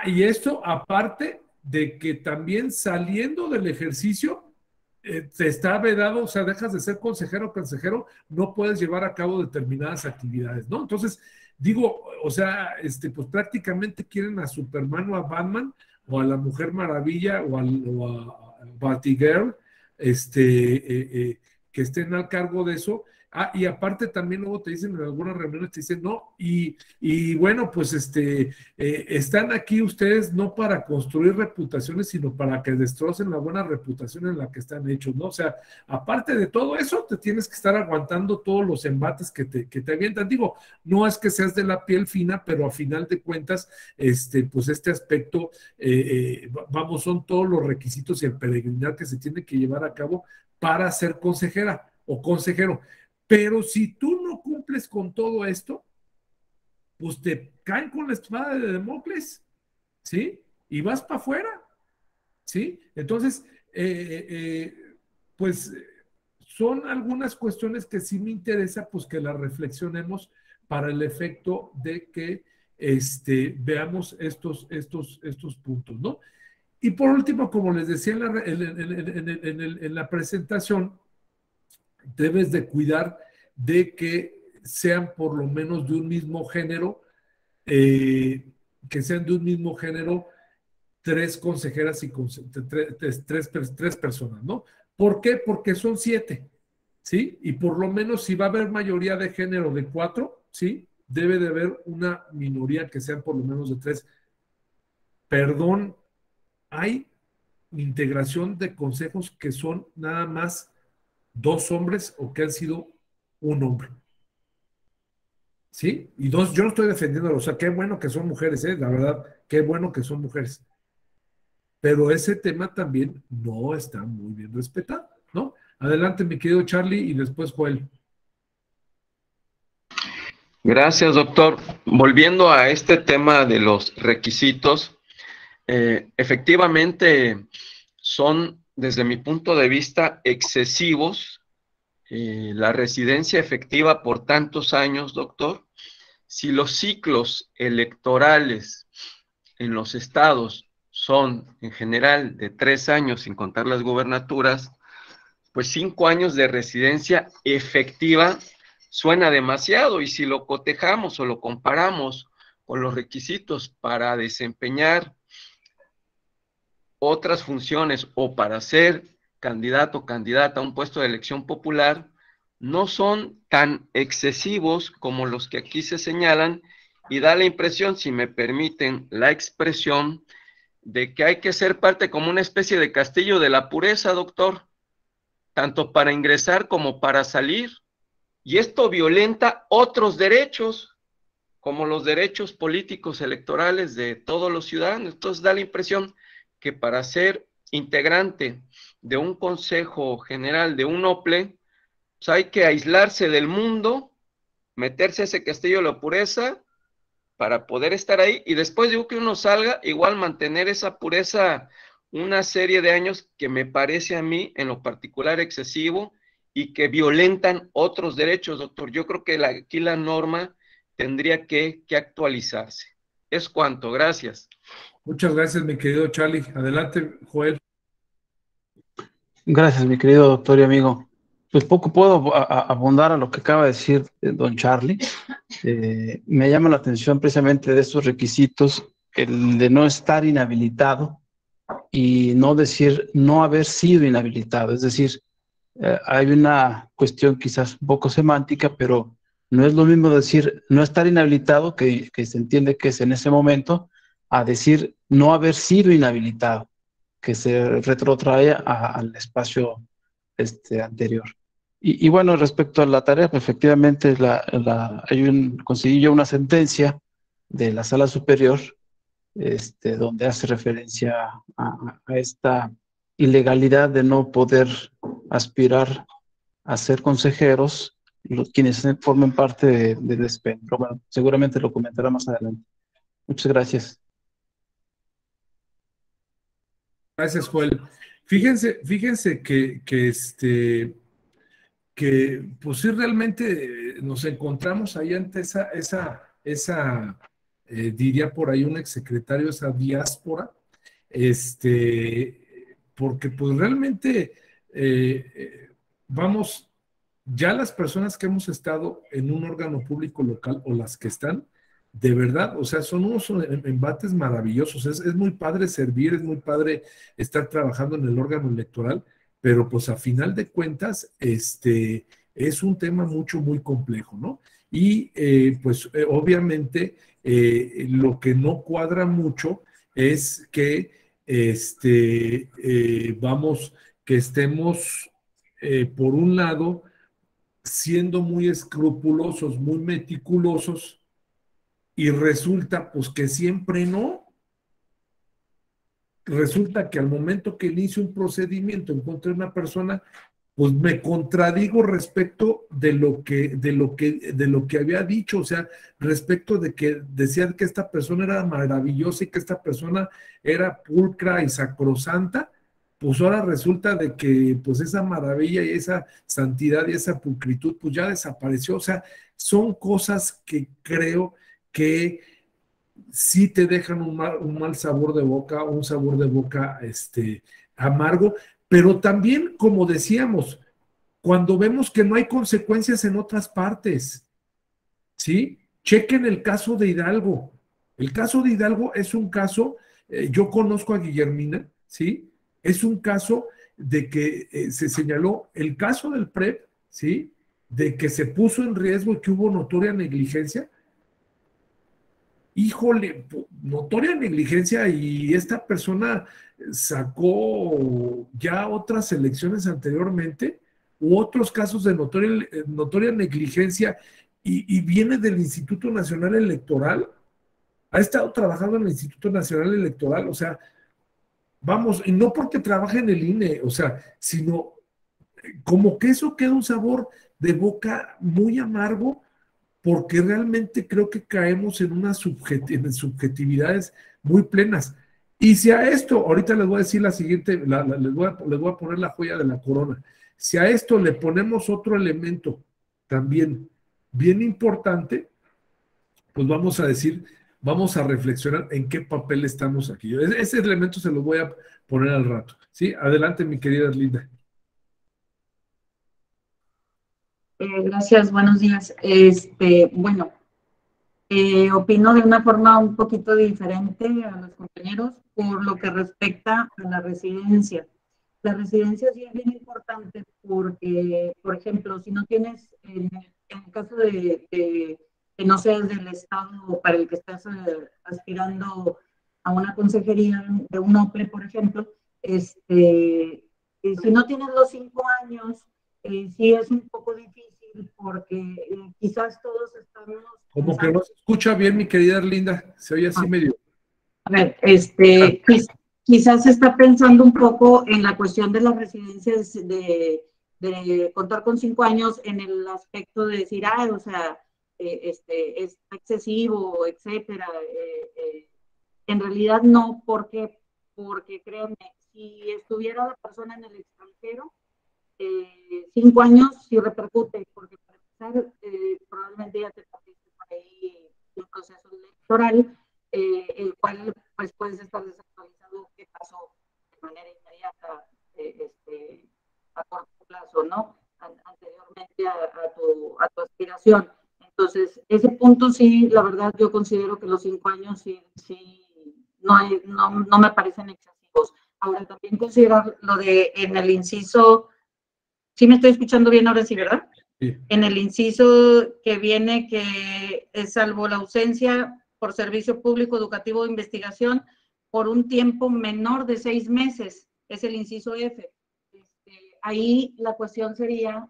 y esto aparte de que también saliendo del ejercicio, te está vedado, o sea, dejas de ser consejero o consejero, no puedes llevar a cabo determinadas actividades, ¿no? Entonces, digo, o sea, pues prácticamente quieren a Superman o a Batman o a la Mujer Maravilla o a Batgirl, que estén al cargo de eso. Y aparte también luego te dicen en algunas reuniones, te dicen, no, y bueno, pues están aquí ustedes no para construir reputaciones, sino para que destrocen la buena reputación en la que están hechos, ¿no? O sea, aparte de todo eso, te tienes que estar aguantando todos los embates que te avientan. Digo, no es que seas de la piel fina, pero a final de cuentas, pues este aspecto, vamos, son todos los requisitos y el peregrinar que se tiene que llevar a cabo para ser consejera o consejero. Pero si tú no cumples con todo esto, pues te caen con la espada de Damocles, ¿sí? Y vas para afuera, ¿sí? Entonces, pues son algunas cuestiones que sí me interesa, pues que las reflexionemos para el efecto de que veamos estos puntos, ¿no? Y por último, como les decía en la presentación, debes de cuidar de que sean por lo menos de un mismo género, tres consejeras y tres personas, ¿no? ¿Por qué? Porque son 7, ¿sí? Y por lo menos si va a haber mayoría de género de 4, ¿sí? Debe de haber una minoría que sean por lo menos de 3. Perdón, hay integración de consejos que son nada más 2 hombres o que han sido un hombre. ¿Sí? Y 2, yo no estoy defendiéndolo, o sea, qué bueno que son mujeres, la verdad, qué bueno que son mujeres. Pero ese tema también no está muy bien respetado, ¿no? Adelante, mi querido Charlie, y después Joel. Gracias, doctor. Volviendo a este tema de los requisitos, efectivamente son, desde mi punto de vista, excesivos. La residencia efectiva por tantos años, doctor. Si los ciclos electorales en los estados son en general de 3 años, sin contar las gubernaturas, pues 5 años de residencia efectiva suena demasiado, y si lo cotejamos o lo comparamos con los requisitos para desempeñar otras funciones o para ser candidato o candidata a un puesto de elección popular, no son tan excesivos como los que aquí se señalan, y da la impresión, si me permiten la expresión, de que hay que ser parte como una especie de castillo de la pureza, doctor, tanto para ingresar como para salir, y esto violenta otros derechos, como los derechos políticos electorales de todos los ciudadanos. Entonces da la impresión que para ser integrante de un consejo general de un OPLE, pues hay que aislarse del mundo, meterse a ese castillo de la pureza para poder estar ahí, y después de que uno salga, igual mantener esa pureza una serie de años que me parece a mí en lo particular excesivo y que violentan otros derechos, doctor. Yo creo que aquí la norma tendría que actualizarse. Es cuanto, gracias. Muchas gracias, mi querido Charlie. Adelante, Joel. Gracias, mi querido doctor y amigo. Pues poco puedo abundar a lo que acaba de decir don Charlie. Me llama la atención precisamente de estos requisitos, el de no estar inhabilitado y no decir no haber sido inhabilitado. Es decir, hay una cuestión quizás un poco semántica, pero no es lo mismo decir no estar inhabilitado, que se entiende que es en ese momento, a decir no haber sido inhabilitado, que se retrotrae al espacio anterior. Y bueno, respecto a la tarea, pues efectivamente conseguí yo una sentencia de la Sala Superior, donde hace referencia a esta ilegalidad de no poder aspirar a ser consejeros quienes formen parte del DESPEN. Pero bueno, seguramente lo comentará más adelante. Muchas gracias. Gracias, Joel. Fíjense que pues sí, realmente nos encontramos ahí ante diría por ahí un exsecretario, esa diáspora, porque pues realmente vamos, ya las personas que hemos estado en un órgano público local o las que están, de verdad, o sea, son unos embates maravillosos. Es muy padre servir, es muy padre estar trabajando en el órgano electoral, pero pues a final de cuentas, es un tema muy complejo, ¿no? Y pues obviamente lo que no cuadra mucho es que que estemos por un lado siendo muy escrupulosos, muy meticulosos, y resulta pues que siempre no. Resulta que al momento que inicio un procedimiento en contra de una persona, pues me contradigo respecto de lo que había dicho, o sea, respecto de que decía que esta persona era maravillosa y que esta persona era pulcra y sacrosanta, pues ahora resulta de que pues esa maravilla y esa santidad y esa pulcritud pues ya desapareció. O sea, son cosas que creo que sí te dejan un mal sabor de boca, un sabor de boca amargo, pero también, como decíamos, cuando vemos que no hay consecuencias en otras partes, ¿sí? Chequen el caso de Hidalgo. El caso de Hidalgo es un caso, yo conozco a Guillermina, ¿sí? Es un caso de que se señaló el caso del PREP, ¿sí? De que se puso en riesgo y que hubo notoria negligencia. Híjole, notoria negligencia, y esta persona sacó ya otras elecciones anteriormente u otros casos de notoria negligencia y viene del Instituto Nacional Electoral, ha estado trabajando en el Instituto Nacional Electoral, o sea, vamos, y no porque trabaje en el INE, o sea, sino como que eso queda un sabor de boca muy amargo, porque realmente creo que caemos en unas subjetividades muy plenas. Y si a esto, ahorita les voy a decir la siguiente, les voy a poner la joya de la corona, si a esto le ponemos otro elemento también bien importante, pues vamos a decir, vamos a reflexionar en qué papel estamos aquí. Ese elemento se lo voy a poner al rato. ¿Sí? Adelante, mi querida Linda. Gracias, buenos días. Bueno, opino de una forma un poquito diferente a los compañeros por lo que respecta a la residencia. La residencia sí es bien importante porque, por ejemplo, si no tienes, en el caso de que no seas del estado para el que estás aspirando a una consejería de un OPLE, por ejemplo, si no tienes los 5 años, sí es un poco difícil porque quizás todos estamos... Como que no se escucha bien, mi querida Linda, se oye así medio... A ver, quizás se está pensando un poco en la cuestión de las residencias de contar con 5 años en el aspecto de decir, o sea, es excesivo, etcétera. En realidad no, porque créanme, si estuviera la persona en el extranjero, 5 años sí repercute, porque para empezar, probablemente ya te perdiste por ahí un proceso electoral, el cual pues puedes estar desactualizado qué pasó de manera inmediata, a corto plazo, ¿no? Anteriormente a tu aspiración. Entonces, ese punto sí, la verdad, yo considero que los 5 años sí no me parecen excesivos. Ahora, también considerar lo de en el inciso, ¿sí me estoy escuchando bien ahora sí, verdad? Sí. En el inciso que viene, que es salvo la ausencia por servicio público, educativo o investigación, por un tiempo menor de 6 meses, es el inciso F. Ahí la cuestión sería,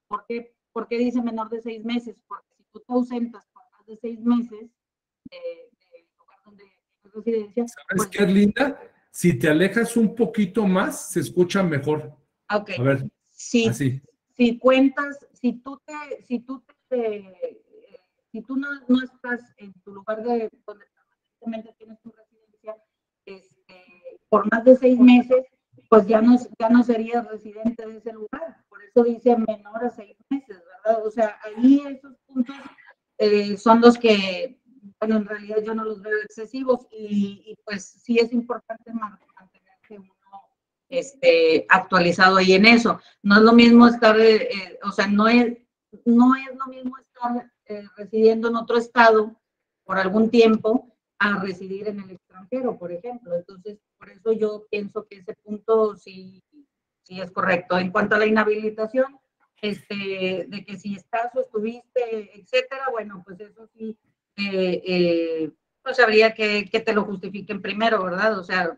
¿por qué dice menor de 6 meses? Porque si tú te ausentas por más de 6 meses del lugar donde tienes residencia... ¿Sabes pues, qué, Linda? Si te alejas un poquito más, se escucha mejor. Ok. A ver, Sí, así. si cuentas, si tú no estás en tu lugar de donde permanentemente tienes tu residencia, por más de 6 meses, pues ya no serías residente de ese lugar. Por eso dice menor a 6 meses, ¿verdad? O sea, ahí esos puntos son los que, bueno, en realidad yo no los veo excesivos y pues sí es importante mantenerse uno actualizado ahí en eso. No es lo mismo estar, o sea, no es lo mismo estar residiendo en otro estado por algún tiempo a residir en el extranjero, por ejemplo. Entonces, por eso yo pienso que ese punto sí es correcto. En cuanto a la inhabilitación, de que si estás o estuviste, etcétera, bueno, pues eso sí, pues habría que te lo justifiquen primero, ¿verdad? O sea,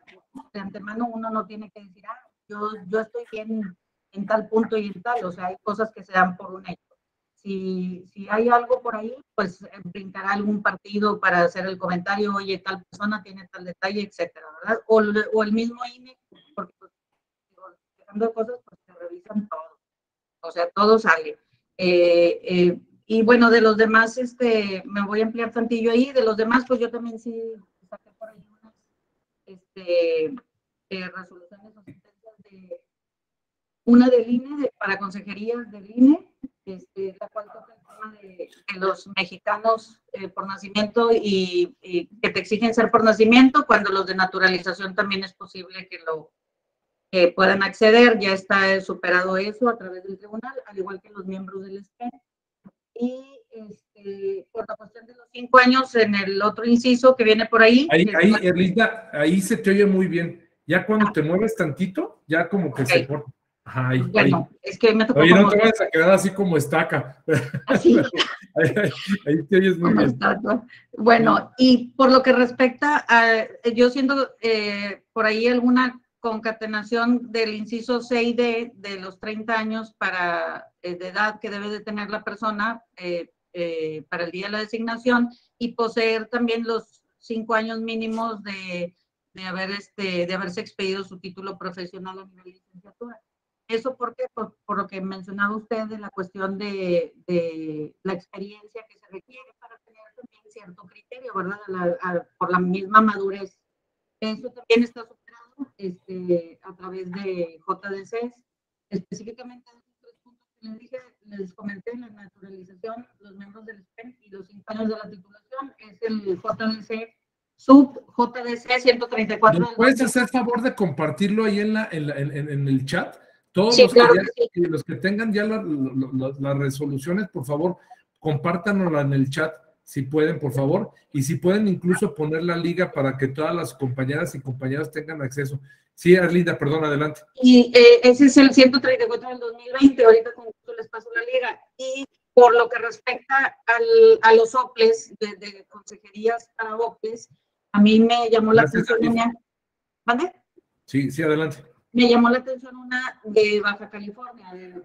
de antemano uno no tiene que decir, yo estoy bien en tal punto y en tal, o sea, hay cosas que se dan por un hecho. Si hay algo por ahí, pues brincará algún partido para hacer el comentario, oye, tal persona tiene tal detalle, etcétera, ¿verdad? O el mismo INE, porque pues, dejando cosas, pues se revisan todo, o sea, todo sale. Y bueno, de los demás, me voy a ampliar tantillo ahí, de los demás, pues yo también sí saqué por ahí unas resoluciones o sentencias una del INE, para consejerías del INE, la cual toca el tema de los mexicanos por nacimiento y que te exigen ser por nacimiento, cuando los de naturalización también es posible que puedan acceder. Ya está superado eso a través del tribunal, al igual que los miembros del SPEN. Y por la cuestión de los 5 años, en el otro inciso que viene por ahí. Ahí, Erlinda, ahí se te oye muy bien. Ya cuando te mueves tantito, ya como que se corta. Ajá, ahí, bueno, ahí. es que me tocó. Oye, no te vayas a quedar así como estaca. Así. Ahí te oyes muy bien. Bueno, y por lo que respecta a, yo siento por ahí alguna concatenación del inciso 6D de los 30 años de edad que debe de tener la persona para el día de la designación y poseer también los 5 años mínimos de haberse expedido su título profesional a nivel de licenciatura. ¿Eso por qué? Por lo que mencionaba usted de la cuestión de la experiencia que se requiere para tener también cierto criterio, ¿verdad? Por la misma madurez. Eso también está superado a través de JDCs, específicamente en los 3 puntos que les dije, les comenté, la naturalización, los miembros del SPEN y los 5 años de la titulación, es el JDC, sub-JDC 134. ¿Me puedes hacer favor de compartirlo ahí en el chat? Todos sí, claro que sí. Los que tengan ya las resoluciones, por favor, compártanlo en el chat, si pueden, por favor, y si pueden incluso poner la liga para que todas las compañeras y compañeros tengan acceso. Sí, Erlinda, perdón, adelante. Y ese es el 134 del 2020, ahorita con gusto les paso la liga. Y por lo que respecta a los OPLES, de consejerías para OPLES, a mí me llamó la atención una... ¿Vale? Sí, adelante. Me llamó la atención una de Baja California, de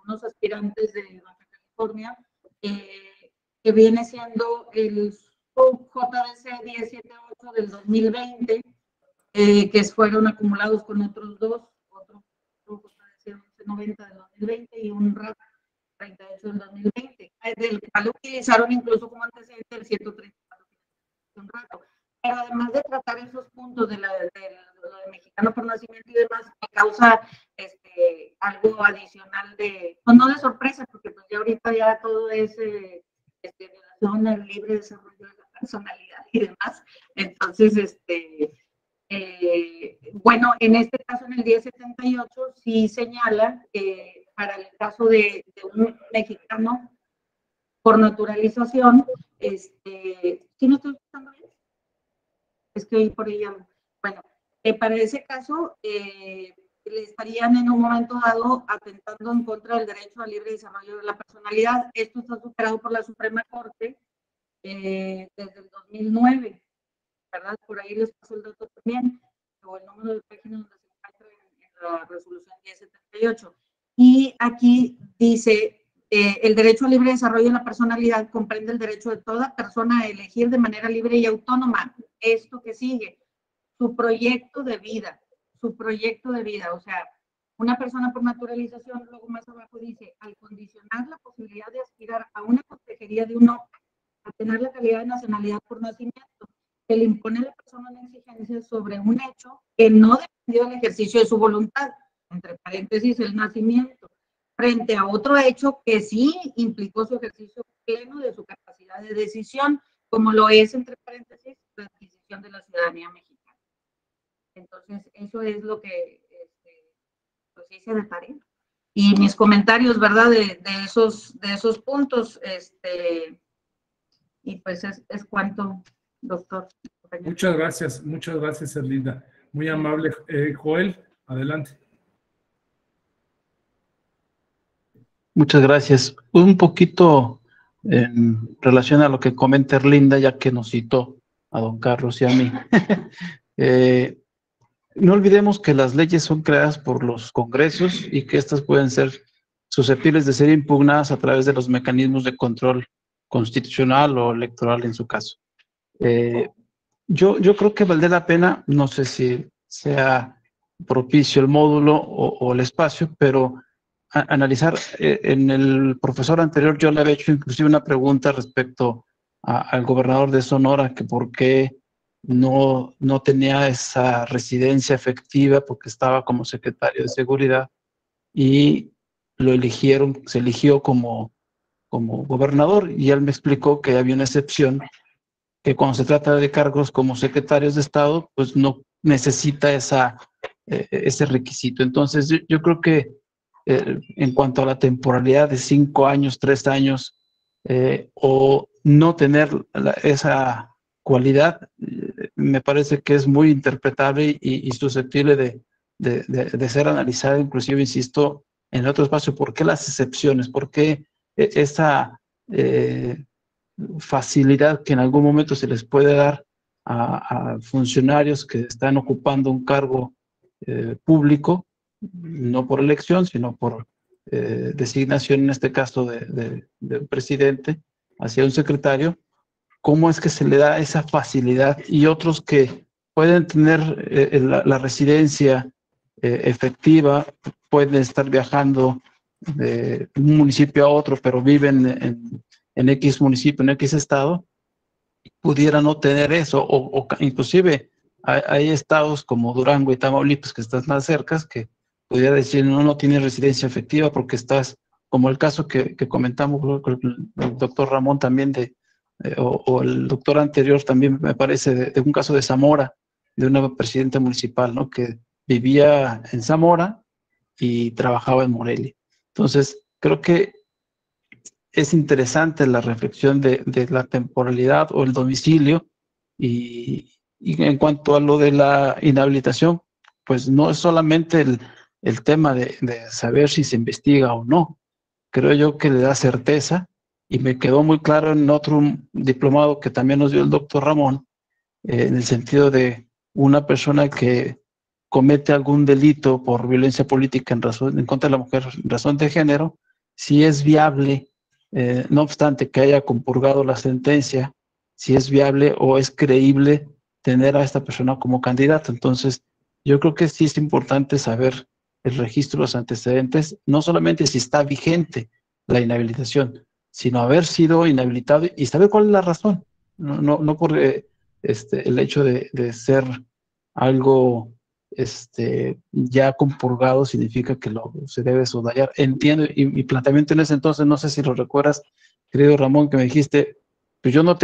unos aspirantes de Baja California, que viene siendo el JDC 178 del 2020, que fueron acumulados con otros dos, otro 1190 del 2020 y un RAP 38 del 2020, del cual utilizaron incluso como antecedente el 130 un rato. Pero además de tratar esos puntos de lo de mexicano por nacimiento y demás, me causa algo adicional de, pues no de sorpresa, porque pues ya ahorita ya todo es relación al libre desarrollo de la personalidad y demás. Entonces, bueno, en este caso, en el 1078, sí señala que para el caso de un mexicano por naturalización, ¿sí no estoy escuchando bien? Es que hoy por ella, bueno, para ese caso, le estarían en un momento dado atentando en contra del derecho al libre desarrollo de la personalidad. Esto está superado por la Suprema Corte desde el 2009, ¿verdad? Por ahí les paso el dato también, o el número de página donde se encuentra en la resolución 1078. Y aquí dice, el derecho al libre desarrollo de la personalidad comprende el derecho de toda persona a elegir de manera libre y autónoma esto que sigue, su proyecto de vida, o sea, una persona por naturalización, luego más abajo dice, al condicionar la posibilidad de aspirar a una consejería de un hombre, a tener la calidad de nacionalidad por nacimiento, que le impone a la persona una exigencia sobre un hecho que no dependió del ejercicio de su voluntad, entre paréntesis, el nacimiento, frente a otro hecho que sí implicó su ejercicio pleno de su capacidad de decisión, como lo es, entre paréntesis, la adquisición de la ciudadanía mexicana. Entonces, eso es lo que pues hice de tarea. Y mis comentarios, ¿verdad? De esos puntos, y pues es cuanto, doctor. Muchas gracias, Erlinda. Muy amable. Joel, adelante. Muchas gracias. Un poquito en relación a lo que comenta Erlinda, ya que nos citó a don Carlos y a mí. No olvidemos que las leyes son creadas por los congresos y que estas pueden ser susceptibles de ser impugnadas a través de los mecanismos de control constitucional o electoral en su caso. Yo creo que valdría la pena, no sé si sea propicio el módulo o el espacio, pero analizar, en el profesor anterior yo le había hecho inclusive una pregunta respecto al gobernador de Sonora, que por qué no tenía esa residencia efectiva porque estaba como secretario de seguridad y se eligió como gobernador, y él me explicó que había una excepción, que cuando se trata de cargos como secretarios de Estado, pues no necesita ese requisito. Entonces yo creo que en cuanto a la temporalidad de 5 años, 3 años, o no tener esa cualidad, me parece que es muy interpretable y susceptible de ser analizada, inclusive, insisto, en otro espacio. ¿Por qué las excepciones? ¿Por qué esa facilidad que en algún momento se les puede dar a funcionarios que están ocupando un cargo público, no por elección, sino por designación, en este caso del presidente, hacia un secretario? ¿Cómo es que se le da esa facilidad? Y otros que pueden tener la residencia efectiva, pueden estar viajando de un municipio a otro, pero viven en X municipio, en X estado, pudieran no tener eso, o inclusive hay estados como Durango y Tamaulipas, que están más cercas, que pudiera decir no tienes residencia efectiva porque estás, como el caso que comentamos, el doctor Ramón también, o el doctor anterior también, me parece, de un caso de Zamora, de una presidenta municipal, ¿no?, que vivía en Zamora y trabajaba en Morelia. Entonces, creo que es interesante la reflexión de la temporalidad o el domicilio, y en cuanto a lo de la inhabilitación, pues no es solamente el tema de saber si se investiga o no. Creo yo que le da certeza, y me quedó muy claro en otro diplomado que también nos dio el doctor Ramón, en el sentido de una persona que comete algún delito por violencia política en contra de la mujer en razón de género, si es viable, no obstante que haya compurgado la sentencia, si es viable o es creíble tener a esta persona como candidato. Entonces, yo creo que sí es importante saber el registro de los antecedentes, no solamente si está vigente la inhabilitación, sino haber sido inhabilitado y saber cuál es la razón. No por el hecho de ser algo ya compurgado significa que se debe soslayar. Entiendo, y mi planteamiento en ese entonces, no sé si lo recuerdas, querido Ramón, que me dijiste, pues yo no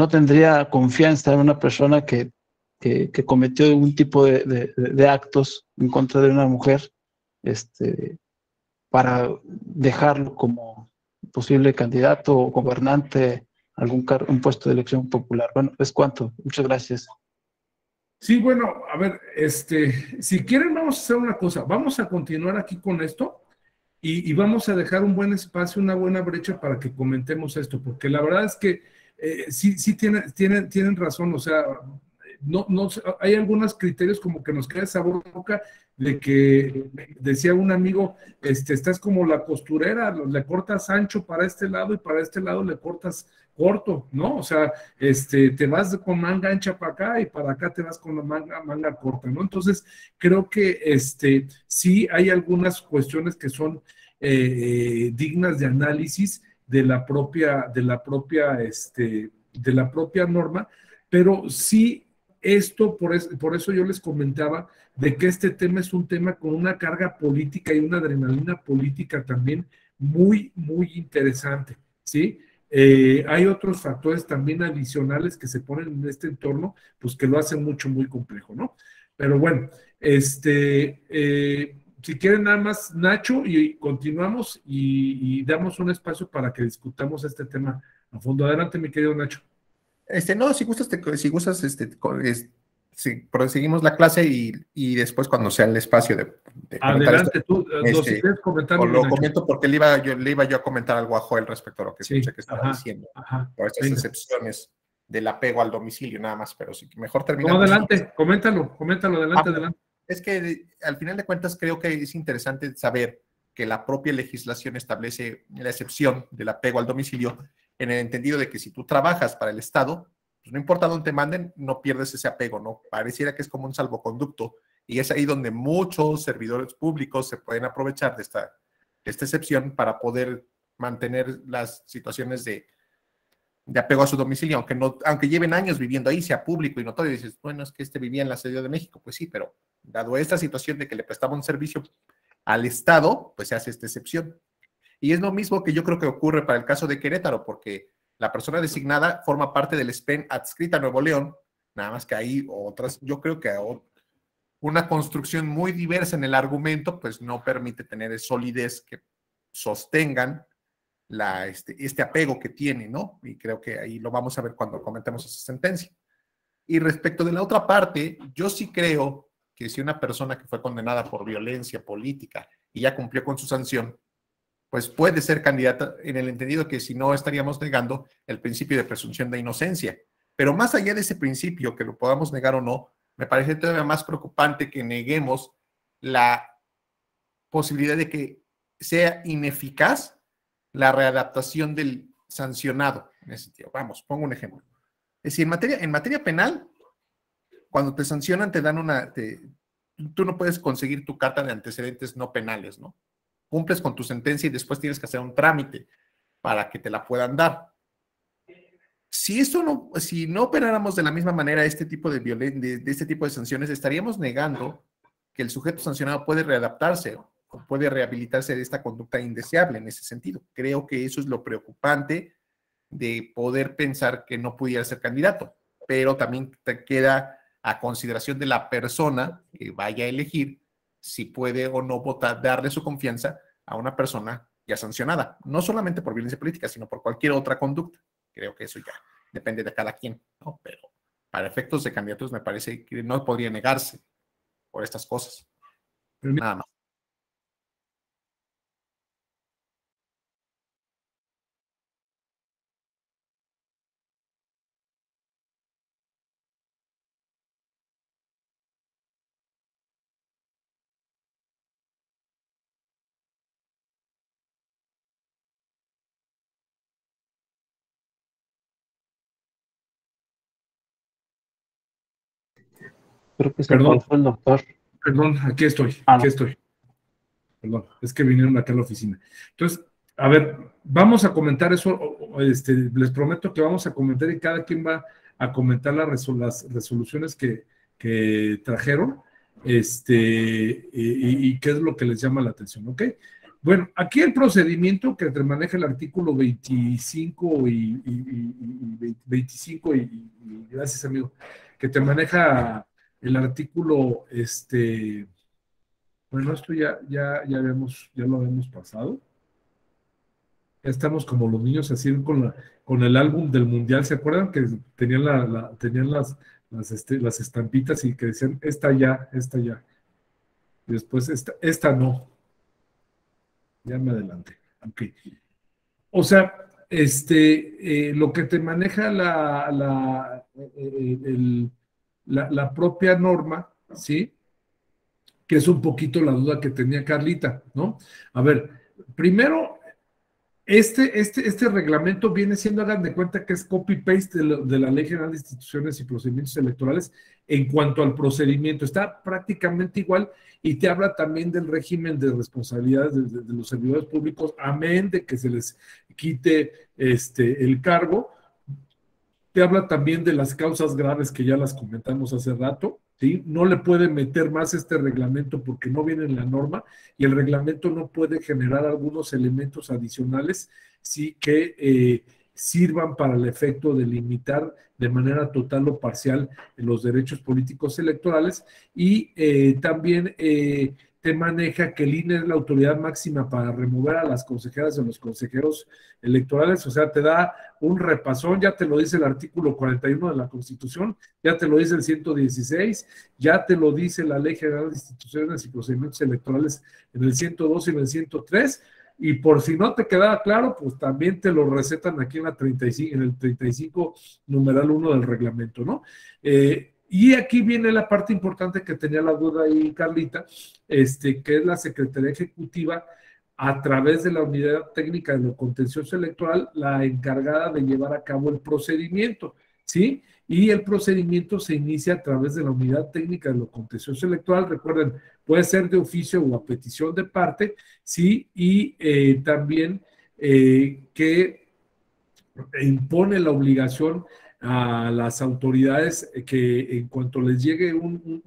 tendría confianza en una persona que cometió algún tipo de actos en contra de una mujer, para dejarlo como posible candidato o gobernante a un puesto de elección popular. Bueno, es cuanto. Muchas gracias. Sí, bueno, a ver, si quieren vamos a hacer una cosa, vamos a continuar aquí con esto y vamos a dejar un buen espacio, una buena brecha para que comentemos esto, porque la verdad es que sí tienen razón, o sea, no, hay algunos criterios como que nos queda sabor de boca de que, decía un amigo, estás como la costurera, le cortas ancho para este lado y para este lado le cortas corto, ¿no? O sea, te vas con manga ancha para acá y para acá te vas con la manga corta, ¿no? Entonces, creo que sí hay algunas cuestiones que son dignas de análisis de la propia norma, pero sí esto, por eso yo les comentaba de que este tema es un tema con una carga política y una adrenalina política también muy, muy interesante, ¿sí? Hay otros factores también adicionales que se ponen en este entorno, pues que lo hacen mucho, muy complejo, ¿no? Pero bueno, si quieren nada más, Nacho, y continuamos y damos un espacio para que discutamos este tema a fondo. Adelante, mi querido Nacho. No, si gustas, si proseguimos la clase y después cuando sea el espacio de comentar esto, Adelante, tú, si quieres comentar, o lo Nacho. comento porque le iba yo a comentar algo a Joel respecto a lo que Sí, escuché que estaba diciendo, ajá, por estas venga. excepciones del apego al domicilio nada más, pero sí, mejor No, terminamos. adelante, coméntalo, adelante, Bueno, adelante. es que al final de cuentas creo que es interesante saber que la propia legislación establece la excepción del apego al domicilio en el entendido de que si tú trabajas para el Estado, pues no importa dónde te manden, no pierdes ese apego, ¿no? Pareciera que es como un salvoconducto y es ahí donde muchos servidores públicos se pueden aprovechar de esta excepción para poder mantener las situaciones de apego a su domicilio, aunque lleven años viviendo ahí, sea público y notorio, y dices, bueno, es que vivía en la Ciudad de México, pues sí, pero dado esta situación de que le prestaba un servicio al Estado, pues se hace esta excepción. Y es lo mismo que yo creo que ocurre para el caso de Querétaro, porque la persona designada forma parte del SPEN adscrita a Nuevo León, nada más que hay otras, yo creo que una construcción muy diversa en el argumento, pues no permite tener solidez que sostengan este apego que tiene, ¿no? Y creo que ahí lo vamos a ver cuando comentemos esa sentencia. Y respecto de la otra parte, yo sí creo que si una persona que fue condenada por violencia política y ya cumplió con su sanción, pues puede ser candidata en el entendido que si no estaríamos negando el principio de presunción de inocencia. Pero más allá de ese principio, que lo podamos negar o no, me parece todavía más preocupante que neguemos la posibilidad de que sea ineficaz la readaptación del sancionado en ese sentido. Vamos, pongo un ejemplo. Es decir, en materia penal, cuando te sancionan, te dan tú no puedes conseguir tu carta de antecedentes no penales, ¿no? Cumples con tu sentencia y después tienes que hacer un trámite para que te la puedan dar. Si no operáramos de la misma manera este tipo de este tipo de sanciones, estaríamos negando que el sujeto sancionado puede readaptarse o puede rehabilitarse de esta conducta indeseable en ese sentido. Creo que eso es lo preocupante de poder pensar que no pudiera ser candidato, pero también te queda a consideración de la persona que vaya a elegir si puede o no votar, darle su confianza a una persona ya sancionada, no solamente por violencia política, sino por cualquier otra conducta. Creo que eso ya depende de cada quien, ¿no? Pero para efectos de candidatos me parece que no podría negarse por estas cosas. Nada más. Creo que se Perdón. fue el doctor. Perdón, aquí estoy, Ah, aquí no. estoy. Perdón, es que vinieron acá a la oficina. Entonces, a ver, vamos a comentar eso, les prometo que vamos a comentar y cada quien va a comentar las resoluciones que trajeron, y qué es lo que les llama la atención, ¿ok? Bueno, aquí el procedimiento que te maneja el artículo 25 gracias amigo, que te maneja el artículo, bueno, esto ya lo habíamos pasado. Ya estamos como los niños así con el álbum del mundial. ¿Se acuerdan que tenían tenían las estampitas y que decían esta ya? Y después esta no. Ya me adelanté. Ok. O sea, lo que te maneja la propia norma, ¿sí? Que es un poquito la duda que tenía Carlita, ¿no? A ver, primero, este reglamento viene siendo, hagan de cuenta que es copy-paste de la Ley General de Instituciones y Procedimientos Electorales en cuanto al procedimiento. Está prácticamente igual y te habla también del régimen de responsabilidades de los servidores públicos, amén de que se les quite el cargo. Te habla también de las causas graves que ya las comentamos hace rato, ¿sí? No le puede meter más este reglamento porque no viene en la norma y el reglamento no puede generar algunos elementos adicionales, sí, que sirvan para el efecto de limitar de manera total o parcial los derechos políticos electorales y también te maneja que el INE es la autoridad máxima para remover a las consejeras o los consejeros electorales, o sea, te da un repasón, ya te lo dice el artículo 41 de la Constitución, ya te lo dice el 116, ya te lo dice la Ley General de Instituciones y Procedimientos Electorales en el 102 y en el 103, y por si no te quedaba claro, pues también te lo recetan aquí en el 35 numeral 1 del reglamento, ¿no? Y aquí viene la parte importante que tenía la duda ahí, Carlita, que es la Secretaría Ejecutiva, a través de la Unidad Técnica de lo Contencioso Electoral, la encargada de llevar a cabo el procedimiento, ¿sí? Y el procedimiento se inicia a través de la Unidad Técnica de lo Contencioso Electoral. Recuerden, puede ser de oficio o a petición de parte, ¿sí? Y también que impone la obligación a las autoridades que en cuanto les llegue un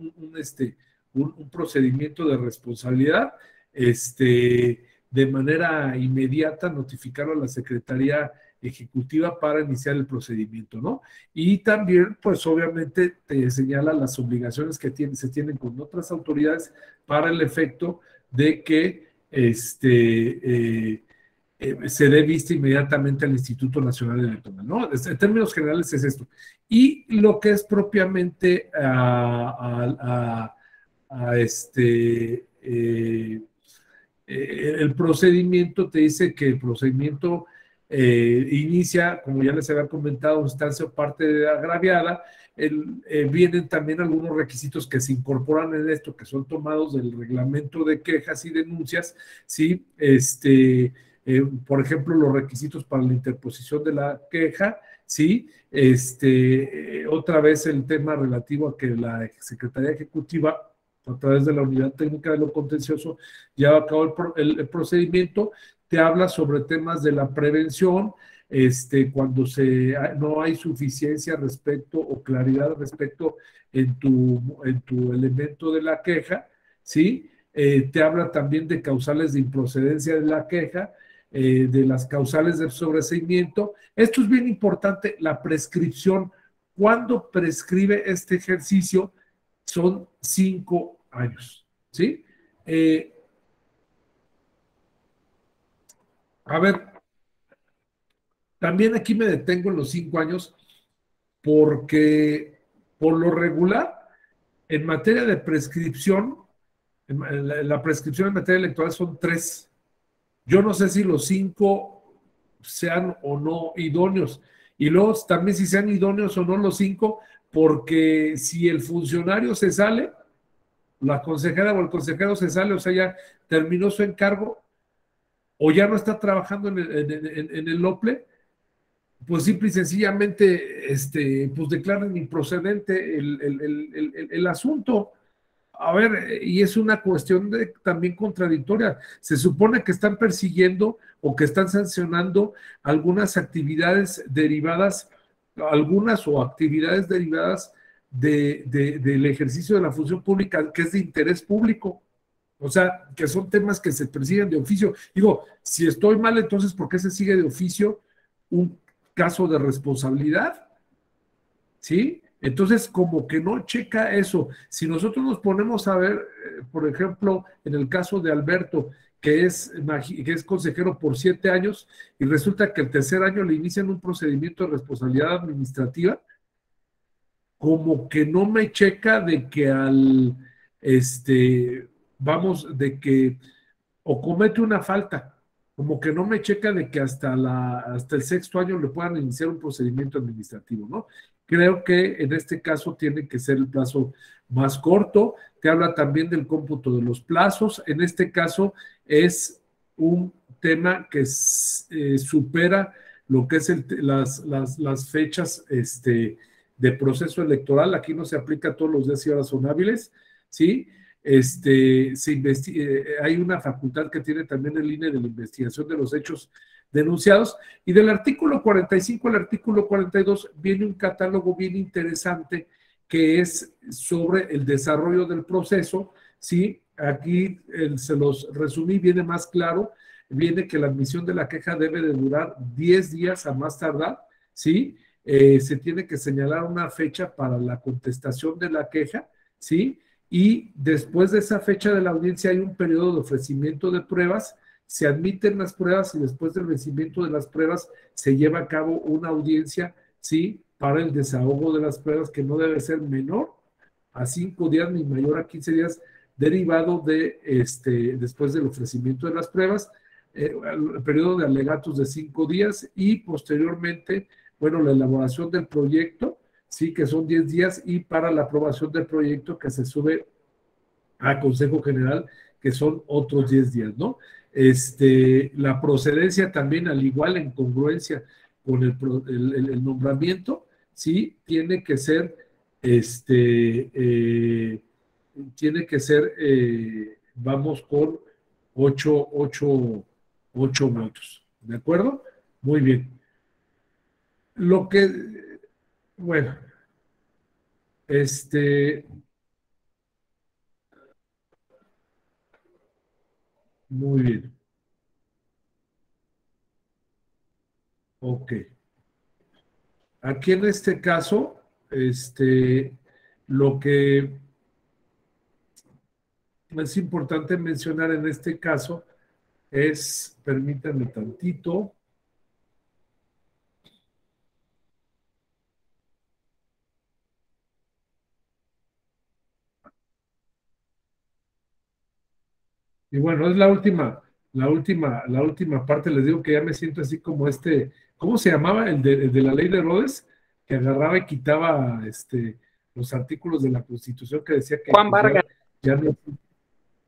procedimiento de responsabilidad, de manera inmediata notificarlo a la Secretaría Ejecutiva para iniciar el procedimiento, ¿no? Y también, pues obviamente, te señala las obligaciones que se tienen con otras autoridades para el efecto de que se dé vista inmediatamente al Instituto Nacional Electoral, ¿no? En términos generales es esto. Y lo que es propiamente el procedimiento, te dice que el procedimiento inicia, como ya les había comentado, instancia o parte agraviada. Vienen también algunos requisitos que se incorporan en esto, que son tomados del reglamento de quejas y denuncias, ¿sí? Por ejemplo, los requisitos para la interposición de la queja, ¿sí? Otra vez el tema relativo a que la Secretaría Ejecutiva, a través de la Unidad Técnica de lo Contencioso, lleva a cabo el procedimiento, te habla sobre temas de la prevención, cuando no hay suficiencia respecto o claridad respecto en tu elemento de la queja, ¿sí? Te habla también de causales de improcedencia de la queja, de las causales de sobreseimiento. Esto es bien importante, la prescripción. ¿Cuándo prescribe este ejercicio? Son 5 años, ¿sí? A ver, también aquí me detengo en los 5 años porque por lo regular, en materia de prescripción, la prescripción en materia electoral son 3. Yo no sé si los 5 sean o no idóneos. Y luego también si sean idóneos o no los 5, porque si el funcionario se sale, la consejera o el consejero se sale, o sea, ya terminó su encargo, o ya no está trabajando en el OPLE, pues simple y sencillamente, pues declaren improcedente el asunto. A ver, y es una cuestión también contradictoria. Se supone que están persiguiendo o que están sancionando algunas actividades derivadas, algunas o actividades derivadas del ejercicio de la función pública, que es de interés público. O sea, que son temas que se persiguen de oficio. Digo, si estoy mal, entonces, ¿por qué se sigue de oficio un caso de responsabilidad? ¿Sí? Entonces, como que no checa eso. Si nosotros nos ponemos a ver, por ejemplo, en el caso de Alberto, que es consejero por 7 años, y resulta que el tercer año le inician un procedimiento de responsabilidad administrativa, como que no me checa de que de que o comete una falta, como que no me checa de que hasta el sexto año le puedan iniciar un procedimiento administrativo, ¿no? Creo que en este caso tiene que ser el plazo más corto. Te habla también del cómputo de los plazos. En este caso es un tema que supera lo que es las fechas de proceso electoral. Aquí no se aplica todos los días y horas son hábiles, ¿sí? Hay una facultad que tiene también el INE de la investigación de los hechos denunciados, y del artículo 45 al artículo 42 viene un catálogo bien interesante que es sobre el desarrollo del proceso, ¿sí? Aquí se los resumí, viene más claro, viene que la admisión de la queja debe de durar 10 días a más tardar, ¿sí? Se tiene que señalar una fecha para la contestación de la queja, ¿sí? Y después de esa fecha de la audiencia hay un periodo de ofrecimiento de pruebas, se admiten las pruebas y después del vencimiento de las pruebas se lleva a cabo una audiencia, ¿sí? Para el desahogo de las pruebas, que no debe ser menor a 5 días ni mayor a 15 días, derivado de después del ofrecimiento de las pruebas, el periodo de alegatos de 5 días y posteriormente, bueno, la elaboración del proyecto, sí, que son 10 días, y para la aprobación del proyecto que se sube a Consejo General, que son otros 10 días, ¿no? La procedencia también, al igual, en congruencia con el nombramiento, sí, tiene que ser, vamos con 8 votos, ¿de acuerdo? Muy bien. Bueno, muy bien. Ok. Aquí en este caso, lo que es importante mencionar en este caso es, permítanme tantito. Y bueno, es la última parte. Les digo que ya me siento así como ¿cómo se llamaba? El de la ley de Herodes, que agarraba y quitaba los artículos de la Constitución que decía que... Juan Vargas. Ya no,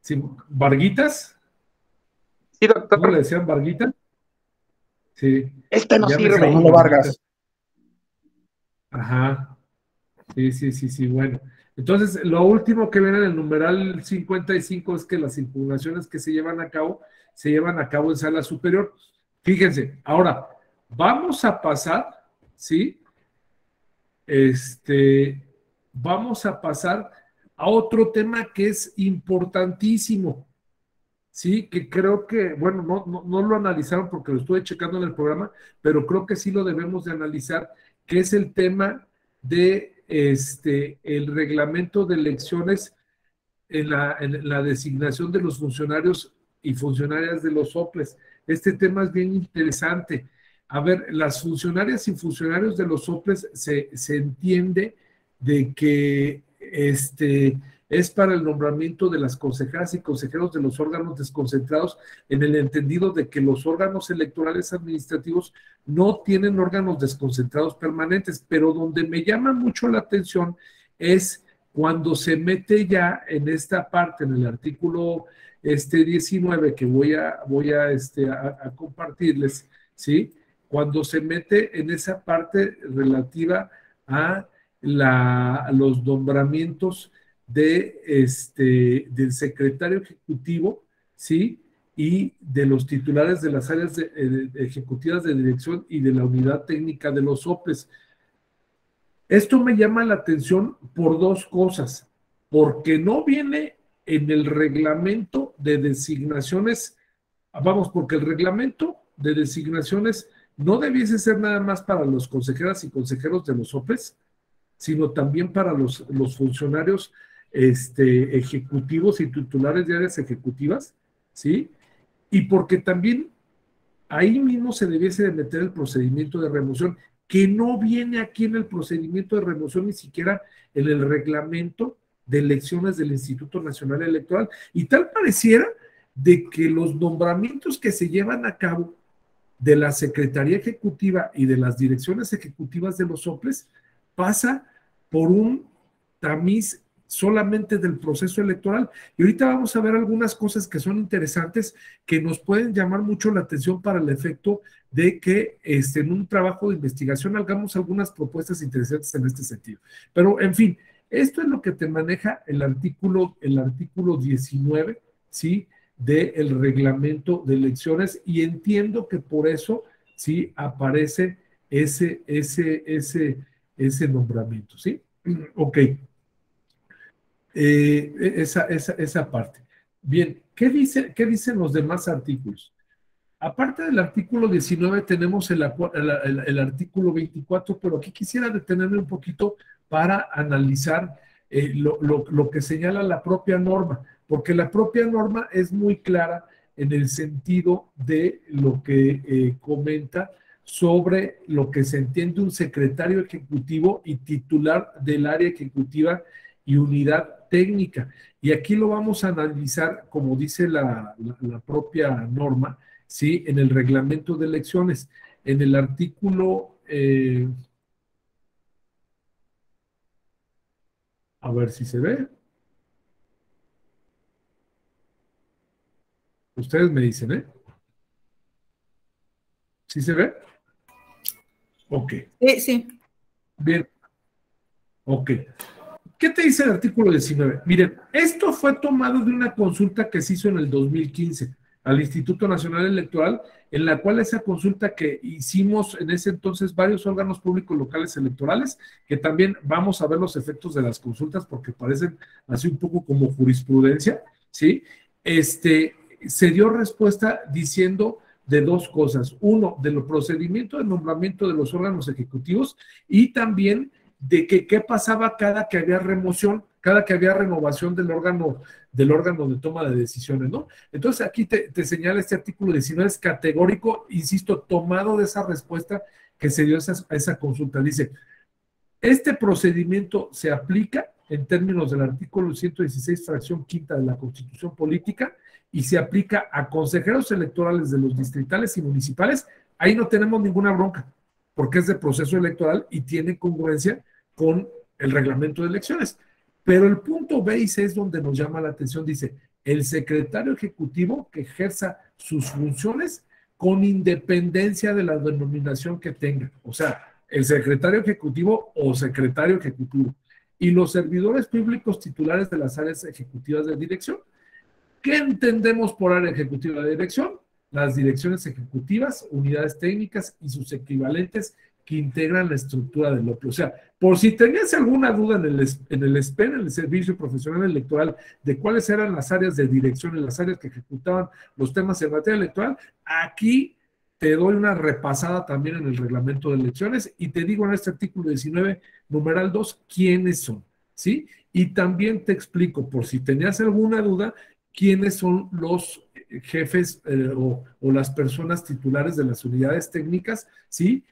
sí, ¿Varguitas? Sí, doctor. ¿Cómo le decían, Varguita? Sí. No ya sirve. Fernando Vargas. Ajá. Sí, bueno. Entonces, lo último que viene en el numeral 55 es que las impugnaciones que se llevan a cabo en sala superior. Fíjense, ahora, vamos a pasar, ¿sí? Vamos a pasar a otro tema que es importantísimo, ¿sí? Que creo que, bueno, no lo analizaron porque lo estuve checando en el programa, pero creo que sí lo debemos de analizar, que es el tema de el reglamento de elecciones en la designación de los funcionarios y funcionarias de los OPLES. Este tema es bien interesante. A ver, las funcionarias y funcionarios de los OPLES se entiende de que es para el nombramiento de las consejeras y consejeros de los órganos desconcentrados, en el entendido de que los órganos electorales administrativos no tienen órganos desconcentrados permanentes, pero donde me llama mucho la atención es cuando se mete ya en esta parte, en el artículo 19, que voy a compartirles, ¿sí? cuando se mete en esa parte relativa a los nombramientos del secretario ejecutivo, ¿sí? Y de los titulares de las áreas ejecutivas de dirección y de la unidad técnica de los OPEs. Esto me llama la atención por dos cosas, porque no viene en el reglamento de designaciones, porque el reglamento de designaciones no debiese ser nada más para los consejeras y consejeros de los OPEs, sino también para los funcionarios ejecutivos y titulares de áreas ejecutivas, ¿sí? Y porque también ahí mismo se debiese de meter el procedimiento de remoción, que no viene aquí en el procedimiento de remoción, ni siquiera en el reglamento de elecciones del Instituto Nacional Electoral. Y tal pareciera de que los nombramientos que se llevan a cabo de la Secretaría Ejecutiva y de las direcciones ejecutivas de los OPLES pasa por un tamiz solamente del proceso electoral. Y ahorita vamos a ver algunas cosas que son interesantes, que nos pueden llamar mucho la atención para el efecto de que en un trabajo de investigación hagamos algunas propuestas interesantes en este sentido. Pero, en fin, esto es lo que te maneja el artículo 19, ¿sí?, del reglamento de elecciones, y entiendo que por eso, sí, aparece ese nombramiento, ¿sí? Ok. Esa parte. Bien, ¿qué dicen los demás artículos? Aparte del artículo 19 tenemos el artículo 24, pero aquí quisiera detenerme un poquito para analizar lo que señala la propia norma, porque la propia norma es muy clara en el sentido de lo que comenta sobre lo que se entiende un secretario ejecutivo y titular del área ejecutiva y unidad técnica. Y aquí lo vamos a analizar, como dice la propia norma, ¿sí?, en el reglamento de elecciones. En el artículo, a ver si se ve. Ustedes me dicen, ¿eh? ¿Sí se ve? Ok. Sí, sí. Bien. Ok. ¿Qué te dice el artículo 19? Miren, esto fue tomado de una consulta que se hizo en el 2015 al Instituto Nacional Electoral, en la cual esa consulta que hicimos en ese entonces varios órganos públicos locales electorales, que también vamos a ver los efectos de las consultas porque parecen así un poco como jurisprudencia, ¿sí? Se dio respuesta diciendo de dos cosas. Uno, de los procedimientos de nombramiento de los órganos ejecutivos, y también de que qué pasaba cada que había remoción, cada que había renovación del órgano de toma de decisiones, ¿no? Entonces aquí te señala este artículo 19, es categórico, insisto, tomado de esa respuesta que se dio a esa consulta. Dice, este procedimiento se aplica en términos del artículo 116, fracción quinta de la Constitución Política, y se aplica a consejeros electorales de los distritales y municipales. Ahí no tenemos ninguna bronca, porque es de proceso electoral y tiene congruencia con el reglamento de elecciones. Pero el punto B y C es donde nos llama la atención. Dice, el secretario ejecutivo que ejerza sus funciones con independencia de la denominación que tenga. O sea, el secretario ejecutivo o secretario ejecutivo. Y los servidores públicos titulares de las áreas ejecutivas de dirección. ¿Qué entendemos por área ejecutiva de dirección? Las direcciones ejecutivas, unidades técnicas y sus equivalentes que integran la estructura del OPLE. O sea, por si tenías alguna duda en el SPEN, en el Servicio Profesional Electoral, de cuáles eran las áreas de dirección y las áreas que ejecutaban los temas en materia electoral, aquí te doy una repasada también en el reglamento de elecciones y te digo en este artículo 19, numeral 2, quiénes son, ¿sí? Y también te explico, por si tenías alguna duda, quiénes son los jefes o las personas titulares de las unidades técnicas, ¿sí?,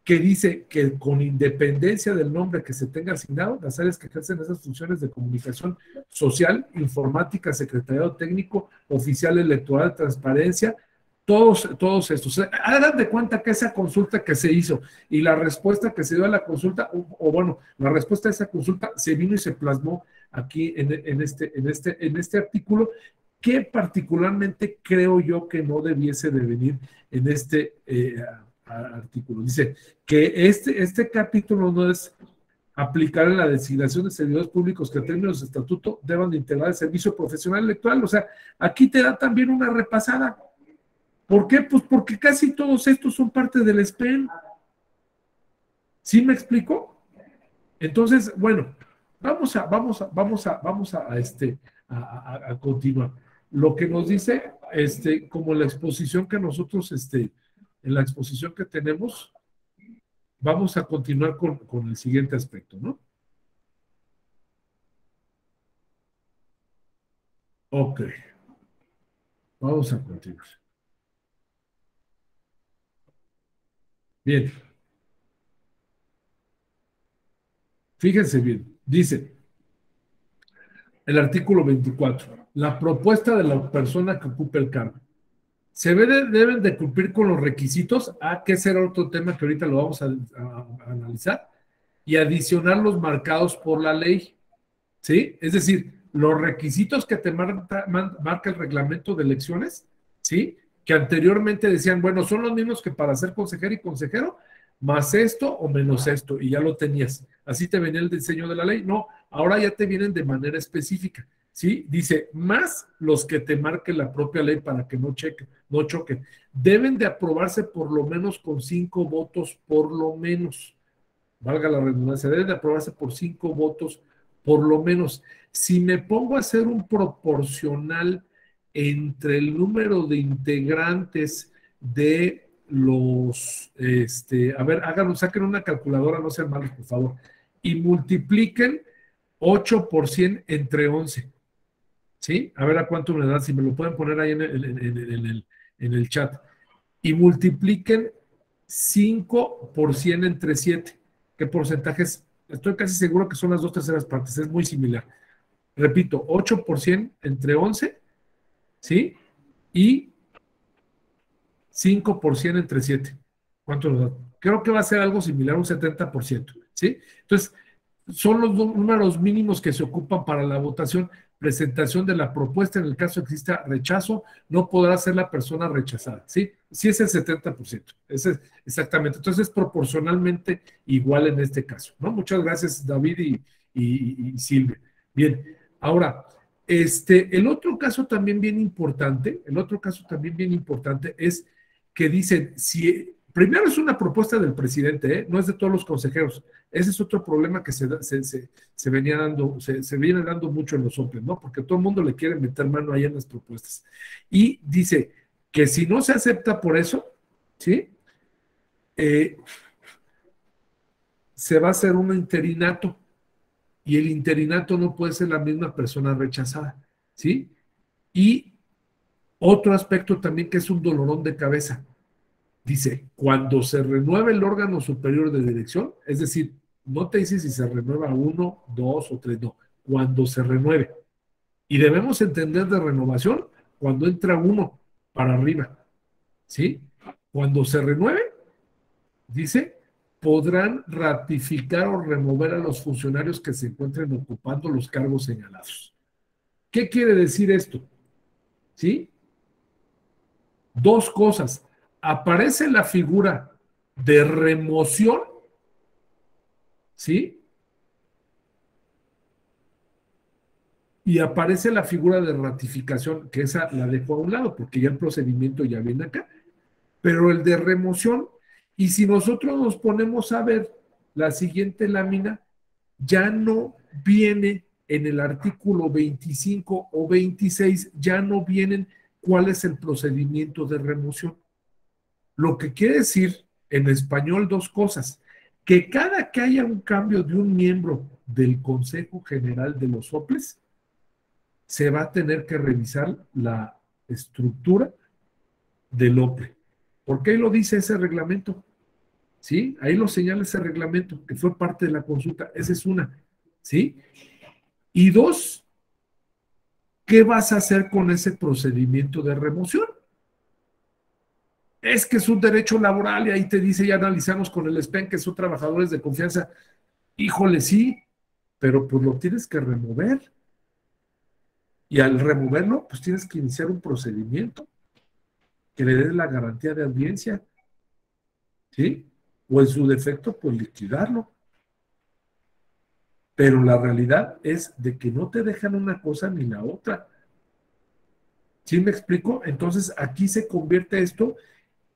que dice que con independencia del nombre que se tenga asignado, las áreas que ejercen esas funciones de comunicación social, informática, secretariado técnico, oficial electoral, transparencia, todos estos. Hagan de cuenta que esa consulta que se hizo y la respuesta que se dio a la consulta, o bueno, la respuesta a esa consulta se vino y se plasmó aquí en este artículo, que particularmente creo yo que no debiese de venir en artículo. Dice que este capítulo no es aplicar en la designación de servidores públicos que en términos de estatuto deban de integrar el servicio profesional electoral. O sea, aquí te da también una repasada. ¿Por qué? Pues porque casi todos estos son parte del SPEN. ¿Sí me explico? Entonces, bueno, vamos a continuar. Lo que nos dice, como la exposición que nosotros, en la exposición que tenemos, vamos a continuar con el siguiente aspecto, ¿no? Ok. Vamos a continuar. Bien. Fíjense bien. Dice el artículo 24. La propuesta de la persona que ocupe el cargo. Deben de cumplir con los requisitos, que ese era otro tema que ahorita lo vamos a analizar, y adicionar los marcados por la ley, ¿sí? Es decir, los requisitos que te marca el reglamento de elecciones, ¿sí? Que anteriormente decían, bueno, son los mismos que para ser consejero y consejero, más esto o menos esto, y ya lo tenías. Así te venía el diseño de la ley. No, ahora ya te vienen de manera específica, ¿sí? Dice, más los que te marque la propia ley para que no choquen. Deben de aprobarse por lo menos con 5 votos, por lo menos. Valga la redundancia, deben de aprobarse por 5 votos, por lo menos. Si me pongo a hacer un proporcional entre el número de integrantes de los, a ver, saquen una calculadora, no sean malos, por favor, y multipliquen 8 por 100 entre 11. ¿Sí? A ver a cuánto me da, si me lo pueden poner ahí en el chat. Y multipliquen 5 por 100 entre 7. ¿Qué porcentajes? Estoy casi seguro que son las 2/3 partes, es muy similar. Repito, 8 por 100 entre 11, ¿sí? Y 5 por 100 entre 7. ¿Cuánto nos da? Creo que va a ser algo similar, un 70%, ¿sí? Entonces, son los números mínimos que se ocupan para la votación. Presentación de la propuesta, en el caso que exista rechazo, no podrá ser la persona rechazada, ¿sí? Sí es el 70%, ese es exactamente. Entonces es proporcionalmente igual en este caso, ¿no? Muchas gracias, David y Silvia. Bien, ahora, el otro caso también bien importante, es que dicen, primero es una propuesta del presidente, no es de todos los consejeros. Ese es otro problema que se viene dando mucho en los OPLES, ¿no? Porque todo el mundo le quiere meter mano ahí en las propuestas. Y dice que si no se acepta por eso, ¿sí? Se va a hacer un interinato, y el interinato no puede ser la misma persona rechazada, ¿sí? Y otro aspecto también que es un dolorón de cabeza. Dice, cuando se renueve el órgano superior de dirección, es decir, no te dice si se renueva 1, 2 o 3, no, cuando se renueve. Y debemos entender de renovación cuando entra uno para arriba, ¿sí? Cuando se renueve, dice, podrán ratificar o remover a los funcionarios que se encuentren ocupando los cargos señalados. ¿Qué quiere decir esto? ¿Sí? Dos cosas. Aparece la figura de remoción, ¿sí? Y aparece la figura de ratificación, que esa la dejo a un lado, porque ya el procedimiento ya viene acá. Pero el de remoción, y si nosotros nos ponemos a ver la siguiente lámina, ya no viene en el artículo 25 o 26, ya no vienen cuál es el procedimiento de remoción. Lo que quiere decir en español dos cosas, que cada que haya un cambio de un miembro del Consejo General de los OPLES, se va a tener que revisar la estructura del OPLE. ¿Por qué lo dice ese reglamento? ¿Sí? Ahí lo señala ese reglamento, que fue parte de la consulta. Esa es una. ¿Sí? Y dos, ¿qué vas a hacer con ese procedimiento de remoción? Es que es un derecho laboral y ahí te dice, ya analizamos con el SPEN que son trabajadores de confianza. Híjole, sí, pero pues lo tienes que remover. Y al removerlo, pues tienes que iniciar un procedimiento que le dé la garantía de audiencia. ¿sí? O en su defecto, pues liquidarlo. Pero la realidad es de que no te dejan una cosa ni la otra. ¿Sí me explico? Entonces aquí se convierte esto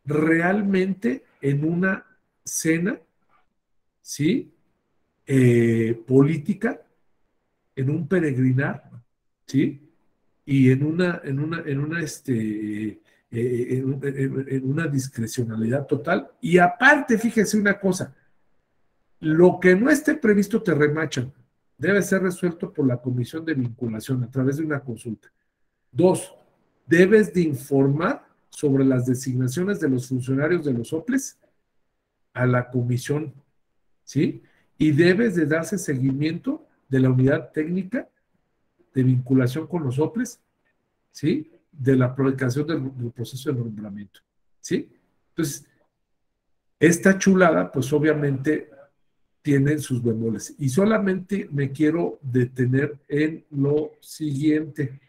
realmente en una cena, ¿sí? Política, en un peregrinar, ¿sí? Y en una discrecionalidad total. Y aparte, fíjese una cosa, lo que no esté previsto te remachan. Debe ser resuelto por la comisión de vinculación a través de una consulta. 2, debes de informar sobre las designaciones de los funcionarios de los OPLES a la comisión, ¿sí? Y debes de darse seguimiento de la unidad técnica de vinculación con los OPLES, ¿sí? De la aplicación del proceso de nombramiento, ¿sí? Entonces, esta chulada, pues obviamente tiene sus bemoles. Y solamente me quiero detener en lo siguiente.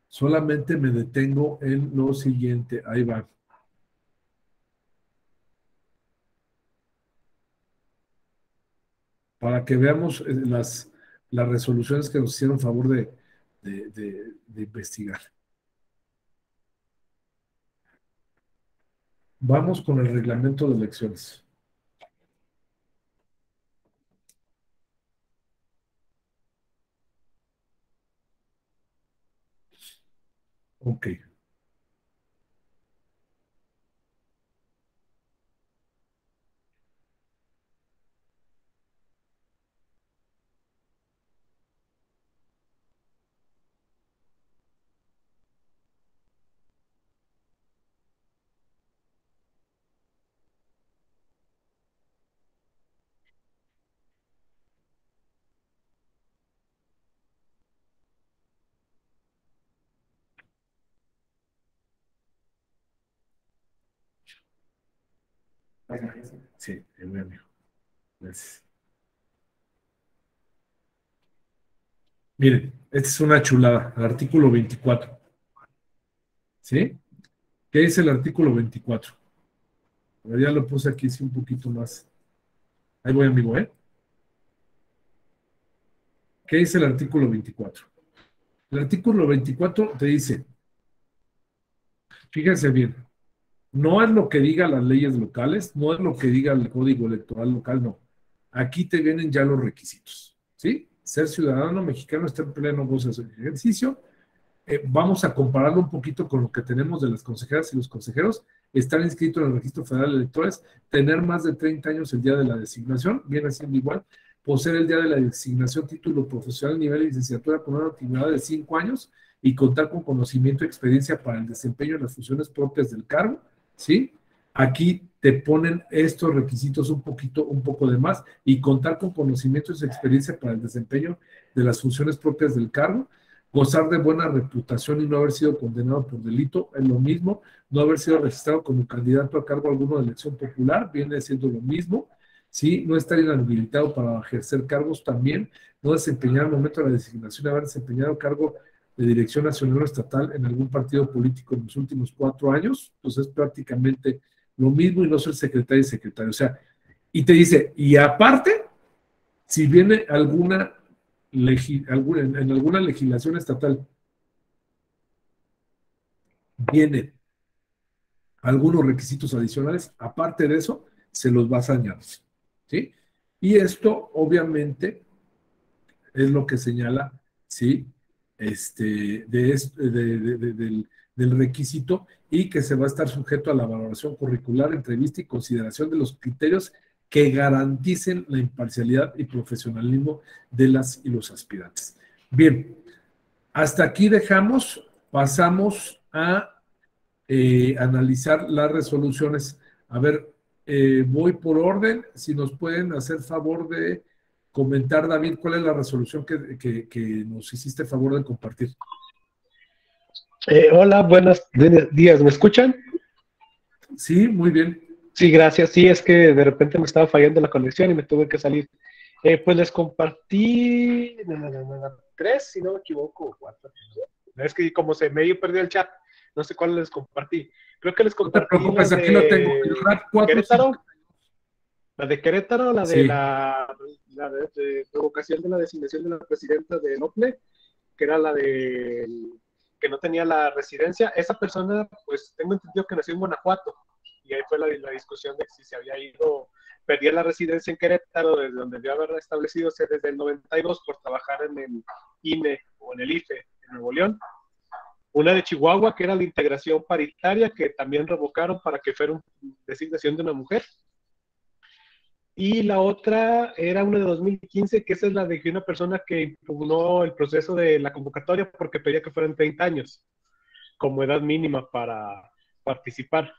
Solamente me detengo en lo siguiente. Ahí va. Para que veamos las resoluciones que nos hicieron favor de investigar. Vamos con el reglamento de elecciones. Ok. Sí, muy amigo. Gracias. Miren, esta es una chulada, el artículo 24. ¿Sí? ¿Qué dice el artículo 24? Ya lo puse aquí, sí, un poquito más. Ahí voy, amigo, ¿eh? ¿Qué dice el artículo 24? El artículo 24 te dice, fíjense bien, no es lo que diga las leyes locales, no es lo que diga el código electoral local, no. Aquí te vienen ya los requisitos, ¿sí? Ser ciudadano mexicano, está en pleno goce de su ejercicio. Vamos a compararlo un poquito con lo que tenemos de las consejeras y los consejeros. Estar inscritos en el Registro Federal de Electores, tener más de 30 años el día de la designación, viene siendo igual, poseer el día de la designación título profesional nivel de licenciatura con una antigüedad de 5 años y contar con conocimiento y experiencia para el desempeño de las funciones propias del cargo, ¿sí? Aquí te ponen estos requisitos un poco de más y contar con conocimientos y experiencia para el desempeño de las funciones propias del cargo, gozar de buena reputación y no haber sido condenado por delito, es lo mismo, no haber sido registrado como candidato a cargo alguno de elección popular, viene siendo lo mismo, ¿sí? No estar inhabilitado para ejercer cargos también, no desempeñar al momento de la designación, haber desempeñado cargo de dirección nacional o estatal en algún partido político en los últimos 4 años, pues es prácticamente lo mismo y no ser secretario y secretario, o sea, y te dice, y aparte, si viene en alguna legislación estatal vienen algunos requisitos adicionales, aparte de eso, se los vas a añadir, ¿sí? Y esto, obviamente, es lo que señala, ¿sí? Del requisito y que se va a estar sujeto a la valoración curricular, entrevista y consideración de los criterios que garanticen la imparcialidad y profesionalismo de las y los aspirantes. Bien, hasta aquí dejamos, pasamos a analizar las resoluciones. A ver, voy por orden, si nos pueden hacer favor de comentar, David, cuál es la resolución que nos hiciste favor de compartir. Hola, buenos días, ¿me escuchan? Sí, muy bien. Sí, gracias. Sí, es que de repente me estaba fallando la conexión y me tuve que salir. Pues les compartí 3, si no me equivoco, 4. Es que como se medio perdió el chat, no sé cuál les compartí. Creo que les No te compartí preocupes, la aquí lo tengo. de El RAT 4, Querétaro, la de Querétaro, la de sí. la de revocación de la designación de la presidenta de Nople, que era la de que no tenía la residencia. Esa persona, pues tengo entendido que nació en Guanajuato, y ahí fue la discusión de si se había ido, perdía la residencia en Querétaro, desde donde debió haber establecido desde el 92 por trabajar en el INE o en el IFE en Nuevo León. Una de Chihuahua, que era la integración paritaria, que también revocaron para que fuera una designación de una mujer. Y la otra era una de 2015, que esa es la de que una persona que impugnó el proceso de la convocatoria porque pedía que fueran 30 años como edad mínima para participar.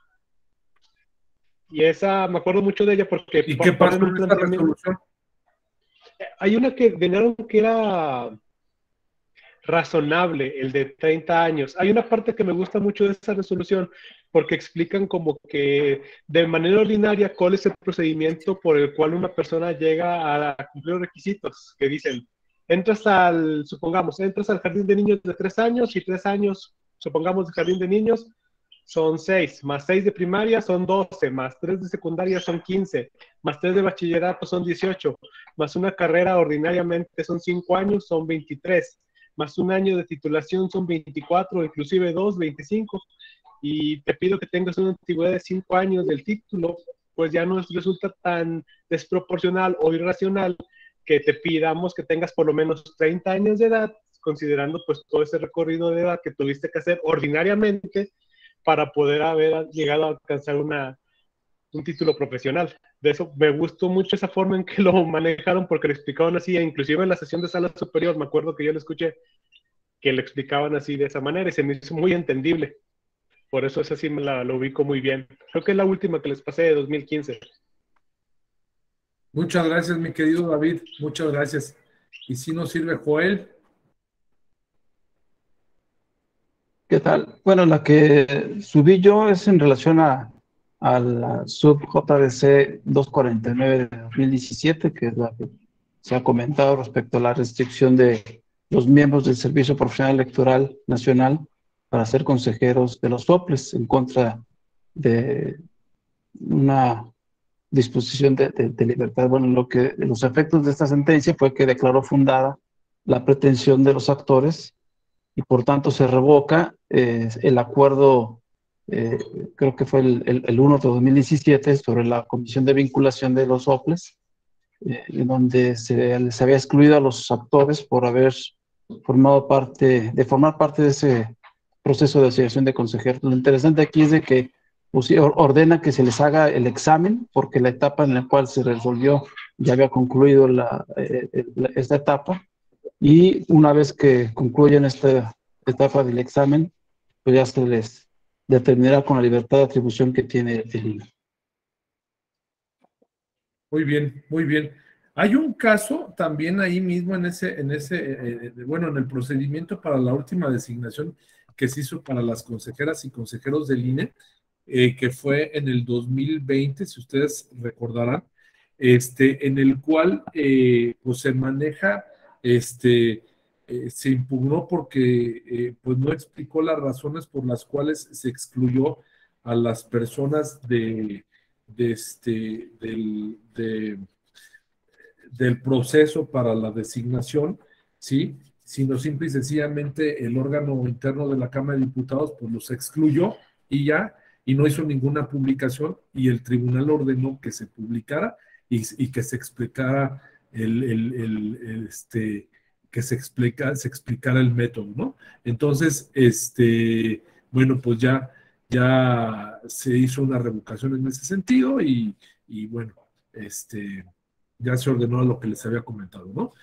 Y esa, me acuerdo mucho de ella porque ¿Y qué pasó ponen un en esta planteamiento. resolución? Hay una que ganaron que era razonable, el de 30 años. Hay una parte que me gusta mucho de esa resolución porque explican como que de manera ordinaria cuál es el procedimiento por el cual una persona llega a cumplir los requisitos, que dicen, supongamos, entras al jardín de niños de 3 años y 3 años, supongamos, de jardín de niños, son 6, más 6 de primaria son 12, más 3 de secundaria son 15, más 3 de bachillerato son 18, más una carrera ordinariamente son 5 años, son 23, más un año de titulación son 24, inclusive 2, 25, y te pido que tengas una antigüedad de 5 años del título, pues ya no resulta tan desproporcional o irracional que te pidamos que tengas por lo menos 30 años de edad, considerando pues todo ese recorrido de edad que tuviste que hacer ordinariamente para poder haber llegado a alcanzar un título profesional. De eso me gustó mucho esa forma en que lo manejaron porque lo explicaban así, e inclusive en la sesión de sala superior, me acuerdo que yo lo escuché, que lo explicaban así de esa manera y se me hizo muy entendible. Por eso esa sí lo ubico muy bien. Creo que es la última que les pasé de 2015. Muchas gracias, mi querido David. Muchas gracias. Y si nos sirve Joel. ¿Qué tal? Bueno, la que subí yo es en relación a la sub JDC 249 de 2017, que es la que se ha comentado respecto a la restricción de los miembros del Servicio Profesional Electoral Nacional para ser consejeros de los soples en contra de una disposición de libertad. Bueno, los efectos de esta sentencia fue que declaró fundada la pretensión de los actores y por tanto se revoca el acuerdo, creo que fue el 1 de 2017, sobre la comisión de vinculación de los soples, en donde se les había excluido a los actores por haber formar parte de ese proceso de asignación de consejeros. Lo interesante aquí es de que ordena que se les haga el examen, porque la etapa en la cual se resolvió ya había concluido esta etapa, y una vez que concluyen esta etapa del examen, pues ya se les determinará con la libertad de atribución que tiene el INE. Muy bien, muy bien. Hay un caso también ahí mismo en bueno, en el procedimiento para la última designación que se hizo para las consejeras y consejeros del INE, que fue en el 2020, si ustedes recordarán, en el cual pues se maneja, se impugnó porque pues no explicó las razones por las cuales se excluyó a las personas del proceso para la designación, ¿sí? Sino simple y sencillamente el órgano interno de la Cámara de Diputados pues los excluyó y ya, y no hizo ninguna publicación, y el tribunal ordenó que se publicara y que se explicara que se explicara el método, ¿no? Entonces, bueno, pues ya se hizo una revocación en ese sentido y bueno, ya se ordenó lo que les había comentado, ¿no?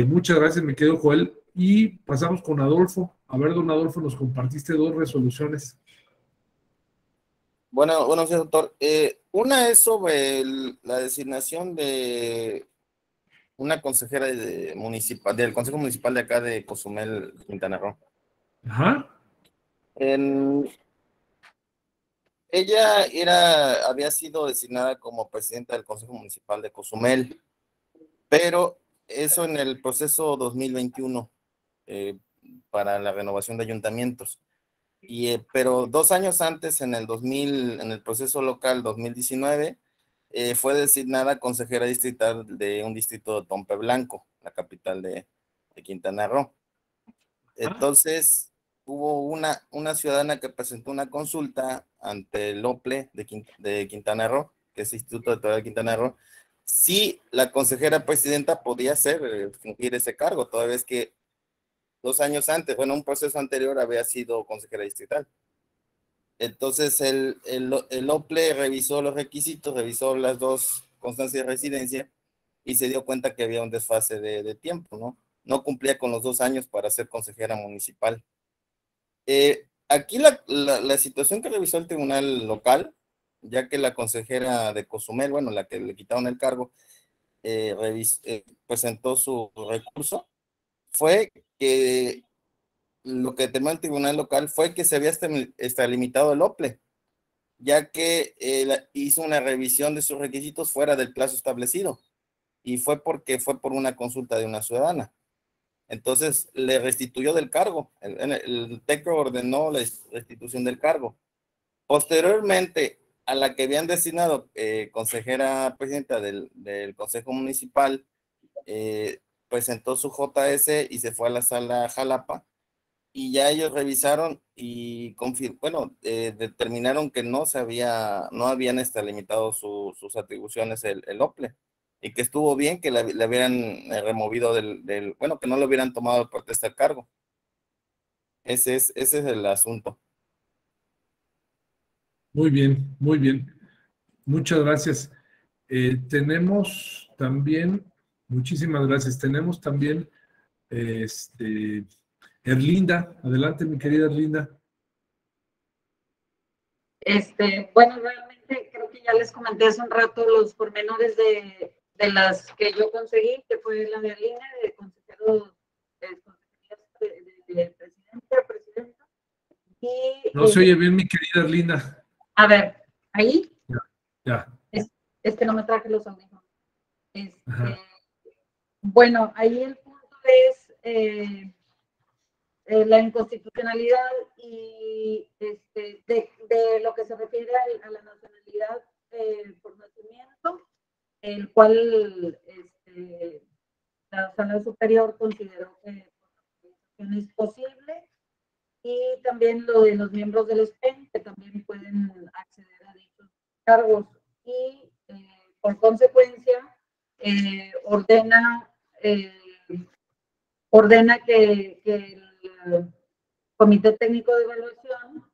Muchas gracias, mi querido Joel. Y pasamos con Adolfo. A ver, don Adolfo, nos compartiste 2 resoluciones. Bueno, buenos días, doctor. Una es sobre la designación de una consejera municipal, del Consejo Municipal de acá de Cozumel, Quintana Roo. Ajá. Ella había sido designada como presidenta del Consejo Municipal de Cozumel, pero eso en el proceso 2021 para la renovación de ayuntamientos. Pero 2 años antes, en el 2000, en el proceso local 2019, fue designada consejera distrital de un distrito de Tompe Blanco, la capital de Quintana Roo. Entonces, hubo una ciudadana que presentó una consulta ante el OPLE de Quintana Roo, que es el Instituto Electoral de Quintana Roo, si la consejera presidenta podía fungir ese cargo, toda vez que 2 años antes, bueno, un proceso anterior había sido consejera distrital. Entonces, el OPLE revisó los requisitos, revisó las 2 constancias de residencia y se dio cuenta que había un desfase de tiempo, ¿no? No cumplía con los 2 años para ser consejera municipal. Aquí la situación que revisó el tribunal local, ya que la consejera de Cozumel, bueno, la que le quitaron el cargo, presentó su recurso, fue que lo que determinó el tribunal local fue que se había extralimitado el OPLE, ya que hizo una revisión de sus requisitos fuera del plazo establecido, y fue porque fue por una consulta de una ciudadana. Entonces le restituyó del cargo, el TECRO ordenó la restitución del cargo. Posteriormente, a la que habían designado consejera presidenta del Consejo Municipal, presentó su JS y se fue a la sala Jalapa, y ya ellos revisaron y determinaron que no habían extralimitado sus atribuciones el OPLE, y que estuvo bien que le hubieran removido que no lo hubieran tomado de protesta al cargo. Ese es el asunto. Muy bien, muy bien. Muchas gracias. Tenemos también, muchísimas gracias. Tenemos también, Erlinda. Adelante, mi querida Erlinda. Bueno, realmente creo que ya les comenté hace un rato los pormenores de las que yo conseguí, que fue la de Aline, de consejero de presidente a presidenta. No se oye bien, mi querida Erlinda. A ver, ¿ahí? Ya. Es que no me traje los audífonos. Bueno, ahí el punto es la inconstitucionalidad y de lo que se refiere a la nacionalidad por nacimiento, el cual la Sala Superior consideró que no es posible, y también lo de los miembros del SPEN, que también pueden acceder a dichos cargos, y por consecuencia ordena que el Comité Técnico de Evaluación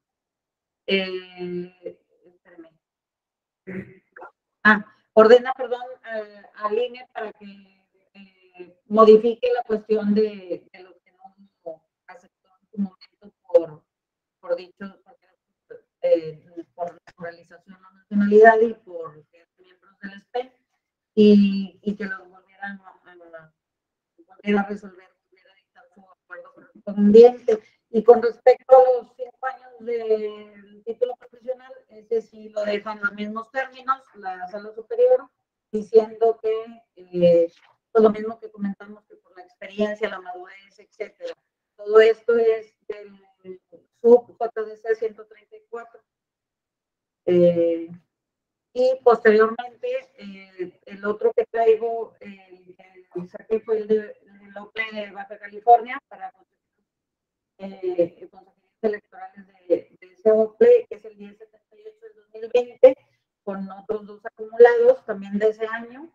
ordena, perdón, al INE para que modifique la cuestión de lo que no aceptó en su momento por dicho, por naturalización o nacionalidad y por miembros del SPEN, y que los volvieran a resolver, volviera a dictar su acuerdo correspondiente. Y con respecto a los 5 años del título profesional, ese sí lo dejan los mismos términos, la Sala Superior, diciendo que pues lo mismo que comentamos, que por la experiencia, la madurez, etcétera. Todo esto es del sub JDC 134. Y posteriormente, el otro que traigo, el saqué fue el OPLE de Baja California para consejerías electorales de ese OPLE, que es el 1078 del 2020, con otros 2 acumulados también de ese año,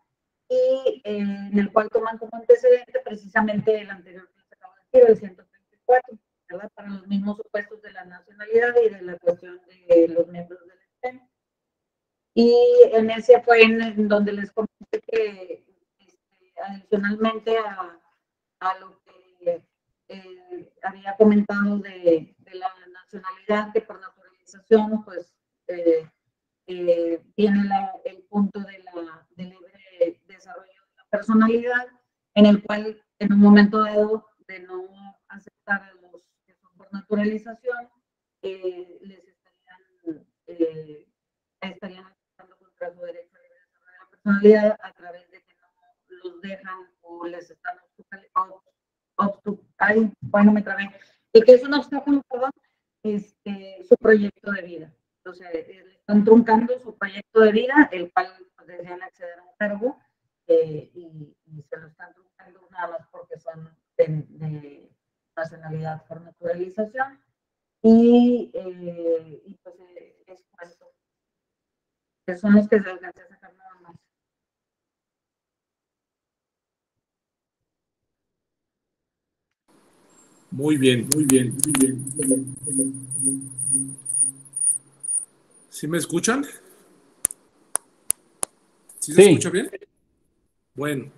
y en el cual toman como antecedente precisamente el anterior que les acabo de decir, el 134, ¿verdad? Para los mismos supuestos de la nacionalidad y de la cuestión de los miembros del SPEN. Y en ese fue en donde les comenté que adicionalmente a lo que había comentado de la nacionalidad, que por naturalización pues tiene el punto del libre desarrollo de la personalidad, en el cual en un momento dado de no aceptar a los que son por naturalización, les estarían atentando contra su derecho a libre desarrollo de la personalidad a través de que no los dejan o les están bueno, me trabé. Y que es un obstáculo, perdón, su proyecto de vida. Entonces, están truncando su proyecto de vida, el cual pues, desean acceder a un cargo y se lo están truncando nada más porque son de nacionalidad por naturalización. Y pues es cuanto. Que son los que se alcanza a sacar nada más. Muy bien, muy bien, muy bien. ¿Sí me escuchan? ¿Sí se escucha bien? Bueno,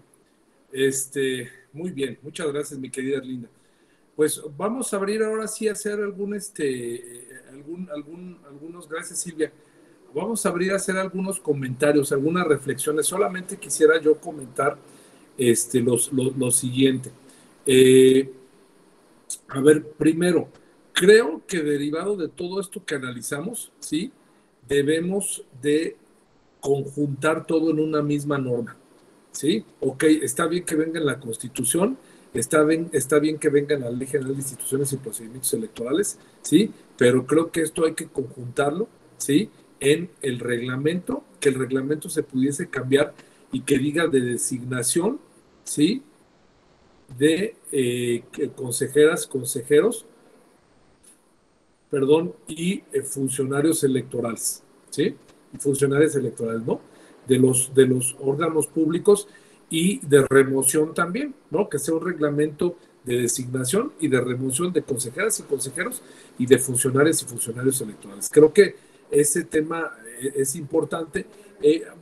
muy bien, muchas gracias, mi querida Erlinda. Pues vamos a abrir ahora sí a hacer algunos, gracias Silvia, vamos a abrir a hacer algunos comentarios, algunas reflexiones. Solamente quisiera yo comentar lo siguiente. A ver, primero, creo que derivado de todo esto que analizamos, ¿sí? Debemos de conjuntar todo en una misma norma, ¿sí? Ok, está bien que venga en la Constitución, está bien que venga en la Ley General de Instituciones y Procedimientos Electorales, ¿sí? Pero creo que esto hay que conjuntarlo, ¿sí? En el reglamento, que el reglamento se pudiese cambiar y que diga de designación, ¿sí? De consejeras, consejeros, perdón, y funcionarios electorales, ¿sí? Funcionarios electorales, ¿no? De los órganos públicos y de remoción también, ¿no? Que sea un reglamento de designación y de remoción de consejeras y consejeros y de funcionarios y funcionarios electorales. Creo que ese tema es importante.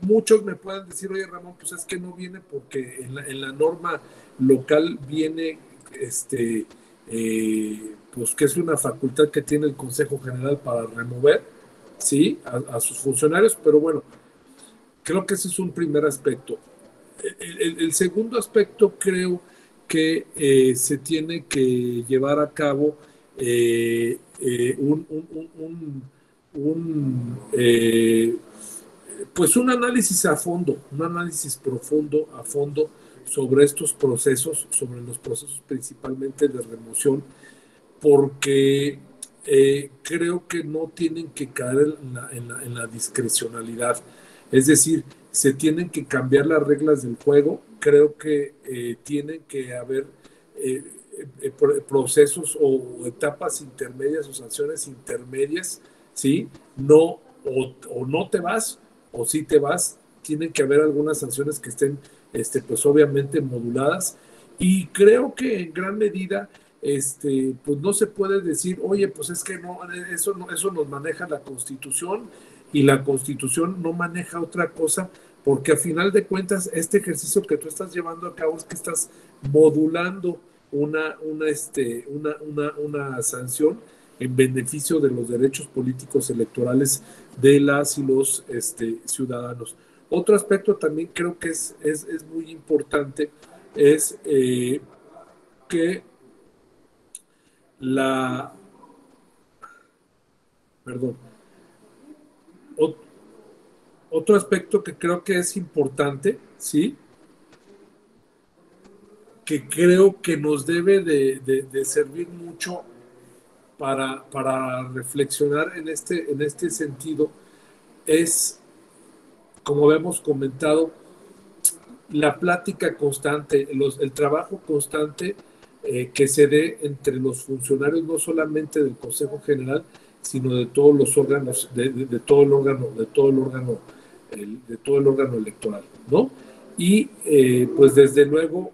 Muchos me pueden decir, oye Ramón, pues es que no viene porque en la norma local viene pues que es una facultad que tiene el Consejo General para remover, ¿sí? A sus funcionarios, pero bueno, creo que ese es un primer aspecto. El segundo aspecto creo que se tiene que llevar a cabo pues un análisis a fondo, un análisis profundo a fondo sobre estos procesos, sobre los procesos principalmente de remoción, porque creo que no tienen que caer en la discrecionalidad. Es decir, se tienen que cambiar las reglas del juego. Creo que tienen que haber procesos o etapas intermedias o sanciones intermedias, ¿sí? No, o no te vas, o sí te vas. Tienen que haber algunas sanciones que estén, pues obviamente moduladas. Y creo que en gran medida pues no se puede decir, oye, pues es que no, eso nos maneja la Constitución y la Constitución no maneja otra cosa, porque a final de cuentas este ejercicio que tú estás llevando a cabo es que estás modulando una sanción en beneficio de los derechos políticos electorales de las y los ciudadanos. Otro aspecto también creo que es muy importante es que otro aspecto que creo que es importante, ¿sí? Que creo que nos debe de servir mucho para reflexionar en este sentido es, como hemos comentado, la plática constante, el trabajo constante que se dé entre los funcionarios, no solamente del Consejo General, sino de todos los órganos, de todo el órgano electoral, ¿no? Y pues desde luego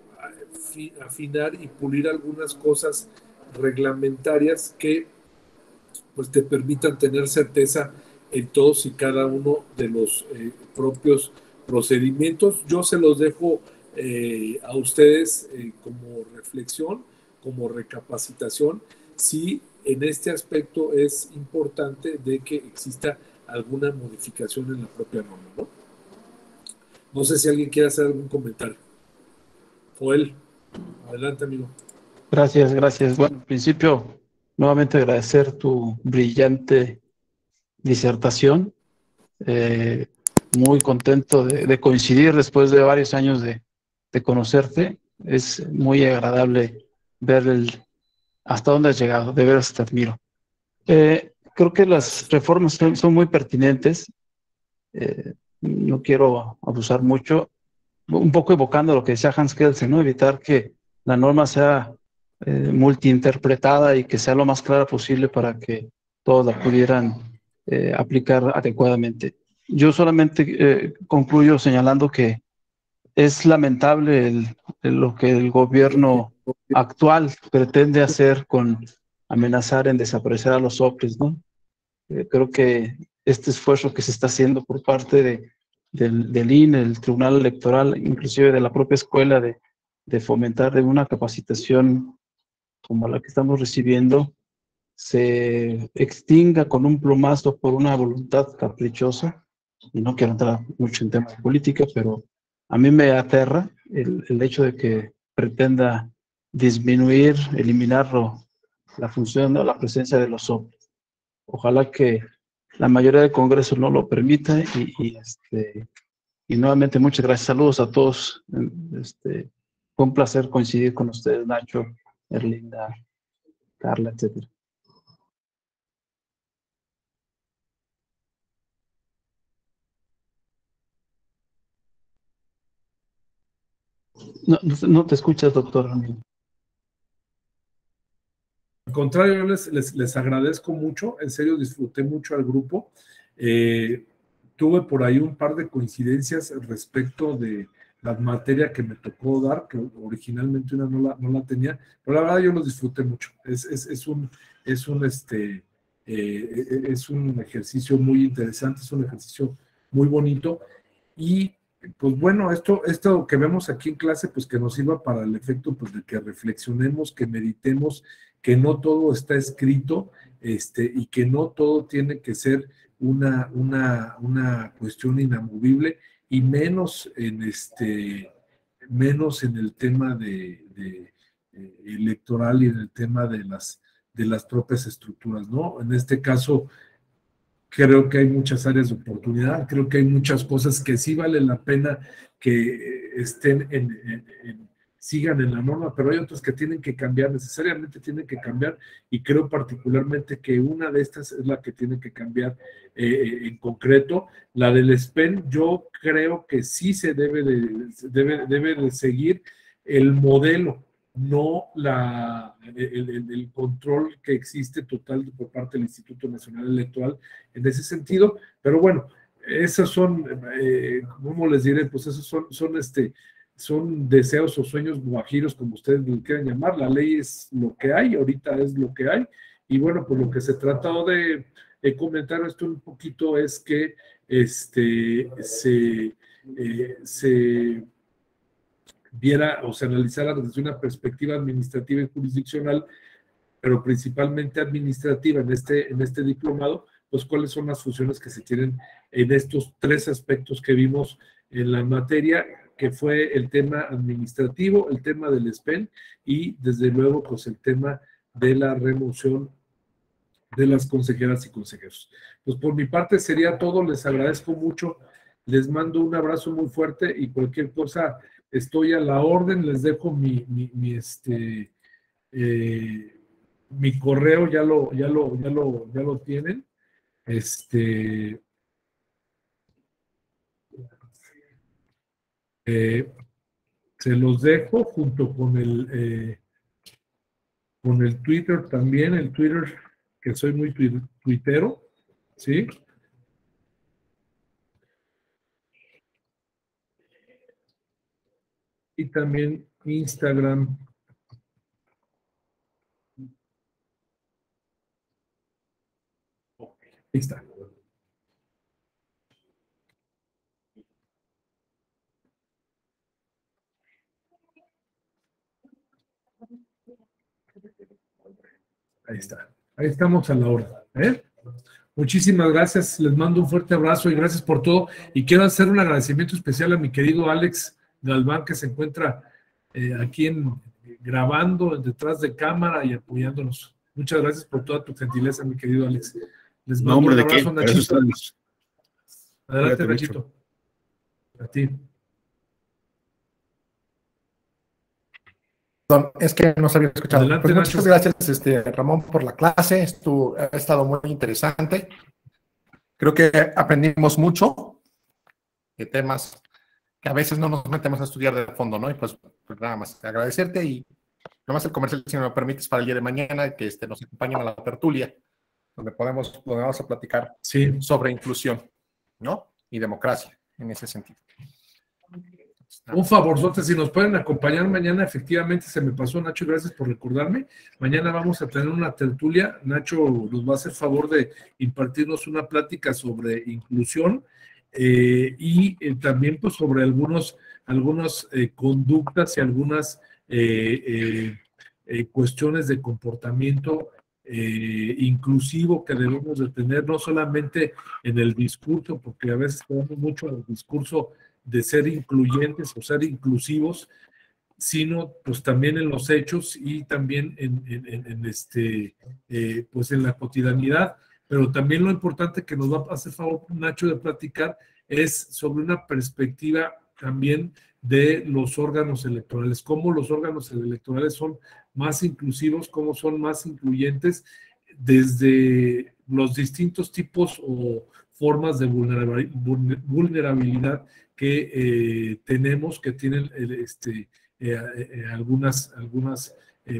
afinar y pulir algunas cosas reglamentarias que pues te permitan tener certeza en todos y cada uno de los propios procedimientos. Yo se los dejo a ustedes como reflexión, como recapacitación, si en este aspecto es importante de que exista alguna modificación en la propia norma, ¿no? No sé si alguien quiere hacer algún comentario. Joel, adelante, amigo. Gracias, gracias. Bueno, en principio, nuevamente agradecer tu brillante disertación. Muy contento de coincidir después de varios años de conocerte. Es muy agradable ver hasta dónde has llegado. De veras te admiro. Creo creo que las reformas son muy pertinentes. No quiero abusar mucho, un poco evocando lo que decía Hans Kelsen, ¿no? Evitar que la norma sea multiinterpretada y que sea lo más clara posible para que todos la pudieran aplicar adecuadamente. Yo solamente concluyo señalando que es lamentable lo que el gobierno actual pretende hacer con amenazar en desaparecer a los OPLES, ¿no? Creo que este esfuerzo que se está haciendo por parte del INE, el Tribunal Electoral, inclusive de la propia escuela, de fomentar una capacitación como la que estamos recibiendo, se extinga con un plumazo por una voluntad caprichosa. Y no quiero entrar mucho en temas de política, pero a mí me aterra el hecho de que pretenda disminuir, eliminar la función o la presencia de los hombres. Ojalá que la mayoría del Congreso no lo permita y nuevamente muchas gracias. Saludos a todos. Fue un placer coincidir con ustedes, Nacho, Erlinda, Carla, etcétera. No te escuchas, doctor. Al contrario, yo les agradezco mucho, en serio disfruté mucho al grupo. Tuve por ahí un par de coincidencias respecto de la materia que me tocó dar, que originalmente una no la tenía, pero la verdad yo lo disfruté mucho. Es un ejercicio muy interesante, es un ejercicio muy bonito y pues bueno, esto que vemos aquí en clase, pues que nos sirva para el efecto pues, de que reflexionemos, que meditemos, que no todo está escrito y que no todo tiene que ser una cuestión inamovible y menos en el tema electoral y en el tema de las propias estructuras, ¿no? En este caso, creo que hay muchas áreas de oportunidad, creo que hay muchas cosas que sí vale la pena que estén sigan en la norma, pero hay otras que tienen que cambiar, necesariamente tienen que cambiar, y creo particularmente que una de estas es la que tiene que cambiar en concreto. La del SPEN, yo creo que sí se debe de seguir el modelo, no el control que existe total por parte del Instituto Nacional Electoral en ese sentido, pero bueno, esos son, ¿cómo les diré? Pues esos son deseos o sueños guajiros, como ustedes lo quieran llamar. La ley es lo que hay, ahorita es lo que hay, y bueno, pues lo que se trata de comentar esto un poquito es que se viera o se analizara desde una perspectiva administrativa y jurisdiccional, pero principalmente administrativa en este diplomado, pues cuáles son las funciones que se tienen en estos tres aspectos que vimos en la materia, que fue el tema administrativo, el tema del SPEN y desde luego pues el tema de la remoción de las consejeras y consejeros. Pues por mi parte sería todo, les agradezco mucho, les mando un abrazo muy fuerte y cualquier cosa estoy a la orden, les dejo mi correo, ya lo tienen. Se los dejo junto con el Twitter también, el Twitter, que soy muy tuitero, ¿sí? Y también Instagram. Ahí está. Ahí está. Ahí estamos a la hora. Muchísimas gracias. Les mando un fuerte abrazo y gracias por todo. Y quiero hacer un agradecimiento especial a mi querido Alex Galván, que se encuentra aquí grabando detrás de cámara y apoyándonos. Muchas gracias por toda tu gentileza, mi querido Alex. Les mando un abrazo, Nachito. Adelante, Nachito. A ti. Perdón, es que no se había escuchado. Adelante, Pues muchas Nacho. gracias, Ramón, por la clase. Ha estado muy interesante. Creo que aprendimos mucho de temas que a veces no nos metemos a estudiar de fondo, ¿no? Y pues nada más agradecerte y nada más el comercial, si me lo permites, para el día de mañana, que nos acompañen a la tertulia, donde vamos a platicar sobre inclusión, ¿no? Y democracia, en ese sentido. Un favorzote, si nos pueden acompañar mañana, efectivamente se me pasó, Nacho, gracias por recordarme. Mañana vamos a tener una tertulia. Nacho nos va a hacer favor de impartirnos una plática sobre inclusión y también pues sobre algunas conductas y algunas cuestiones de comportamiento inclusivo que debemos de tener, no solamente en el discurso, porque a veces tenemos mucho en el discurso de ser incluyentes o ser inclusivos, sino pues también en los hechos y también pues en la cotidianidad. Pero también lo importante que nos va a hacer favor Nacho de platicar es sobre una perspectiva también de los órganos electorales, cómo los órganos electorales son más inclusivos, cómo son más incluyentes desde los distintos tipos o formas de vulnerabilidad que tenemos, que tienen algunas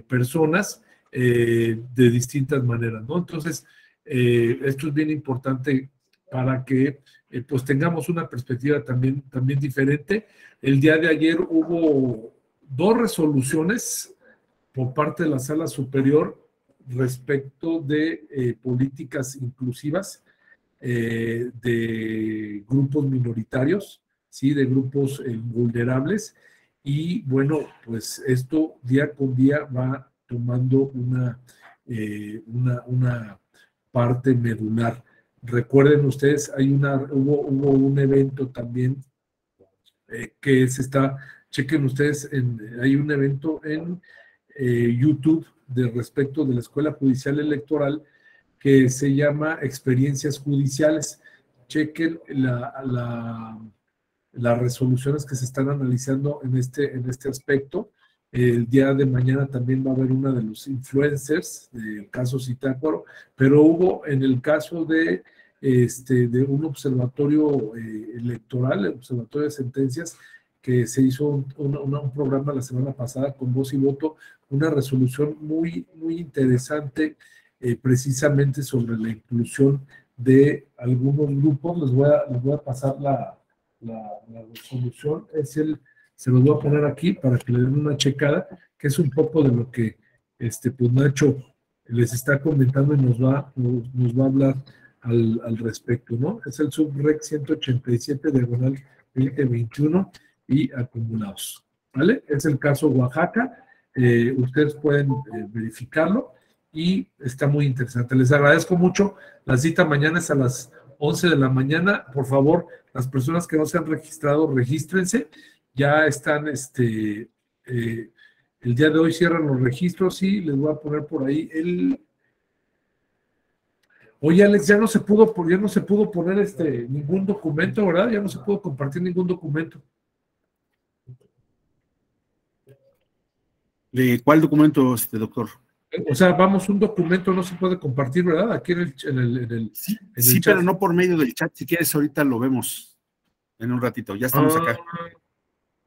personas de distintas maneras, ¿no? Entonces, esto es bien importante para que pues tengamos una perspectiva también diferente. El día de ayer hubo 2 resoluciones por parte de la Sala Superior respecto de políticas inclusivas de grupos minoritarios, ¿sí? De grupos vulnerables, y bueno, pues esto día con día va tomando una parte medular. Recuerden ustedes, hubo un evento también que chequen ustedes, hay un evento en YouTube respecto de la Escuela Judicial Electoral que se llama Experiencias Judiciales. Chequen las resoluciones que se están analizando en este aspecto. El día de mañana también va a haber una de los influencers del caso Zitácuaro, pero hubo en el caso de un observatorio electoral, el observatorio de sentencias, que se hizo un programa la semana pasada con voz y voto, una resolución muy, muy interesante precisamente sobre la inclusión de algunos grupos. Les voy a pasar la resolución, se los voy a poner aquí para que le den una checada, que es un poco de lo que pues Nacho les está comentando y nos va a hablar al respecto, ¿no? Es el SubRec 187 diagonal 2021 y acumulados, ¿vale? Es el caso Oaxaca, ustedes pueden verificarlo y está muy interesante. Les agradezco mucho. La cita mañana es a las 11 de la mañana. Por favor, las personas que no se han registrado, regístrense. Ya están, el día de hoy cierran los registros y les voy a poner por ahí Oye, Alex, ya no se pudo poner ningún documento, ¿verdad? Ya no se pudo compartir ningún documento. ¿De cuál documento, doctor? O sea, un documento no se puede compartir, ¿verdad? Aquí en el sí, chat. Pero no por medio del chat. Si quieres, ahorita lo vemos en un ratito. Ya estamos acá.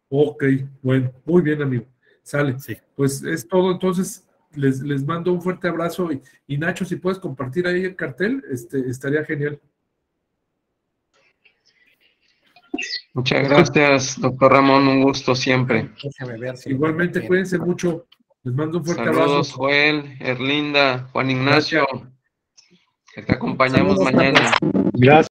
Ok, bueno, muy bien, amigo. Sale. Sí. Pues es todo. Entonces, les mando un fuerte abrazo. Y Nacho, si puedes compartir ahí el cartel, estaría genial. Muchas gracias, doctor Ramón. Un gusto siempre. Igualmente, cuídense mucho. Les mando un fuerte abrazo. Saludos, Joel, Erlinda, Juan Ignacio. Que te acompañamos mañana. Gracias.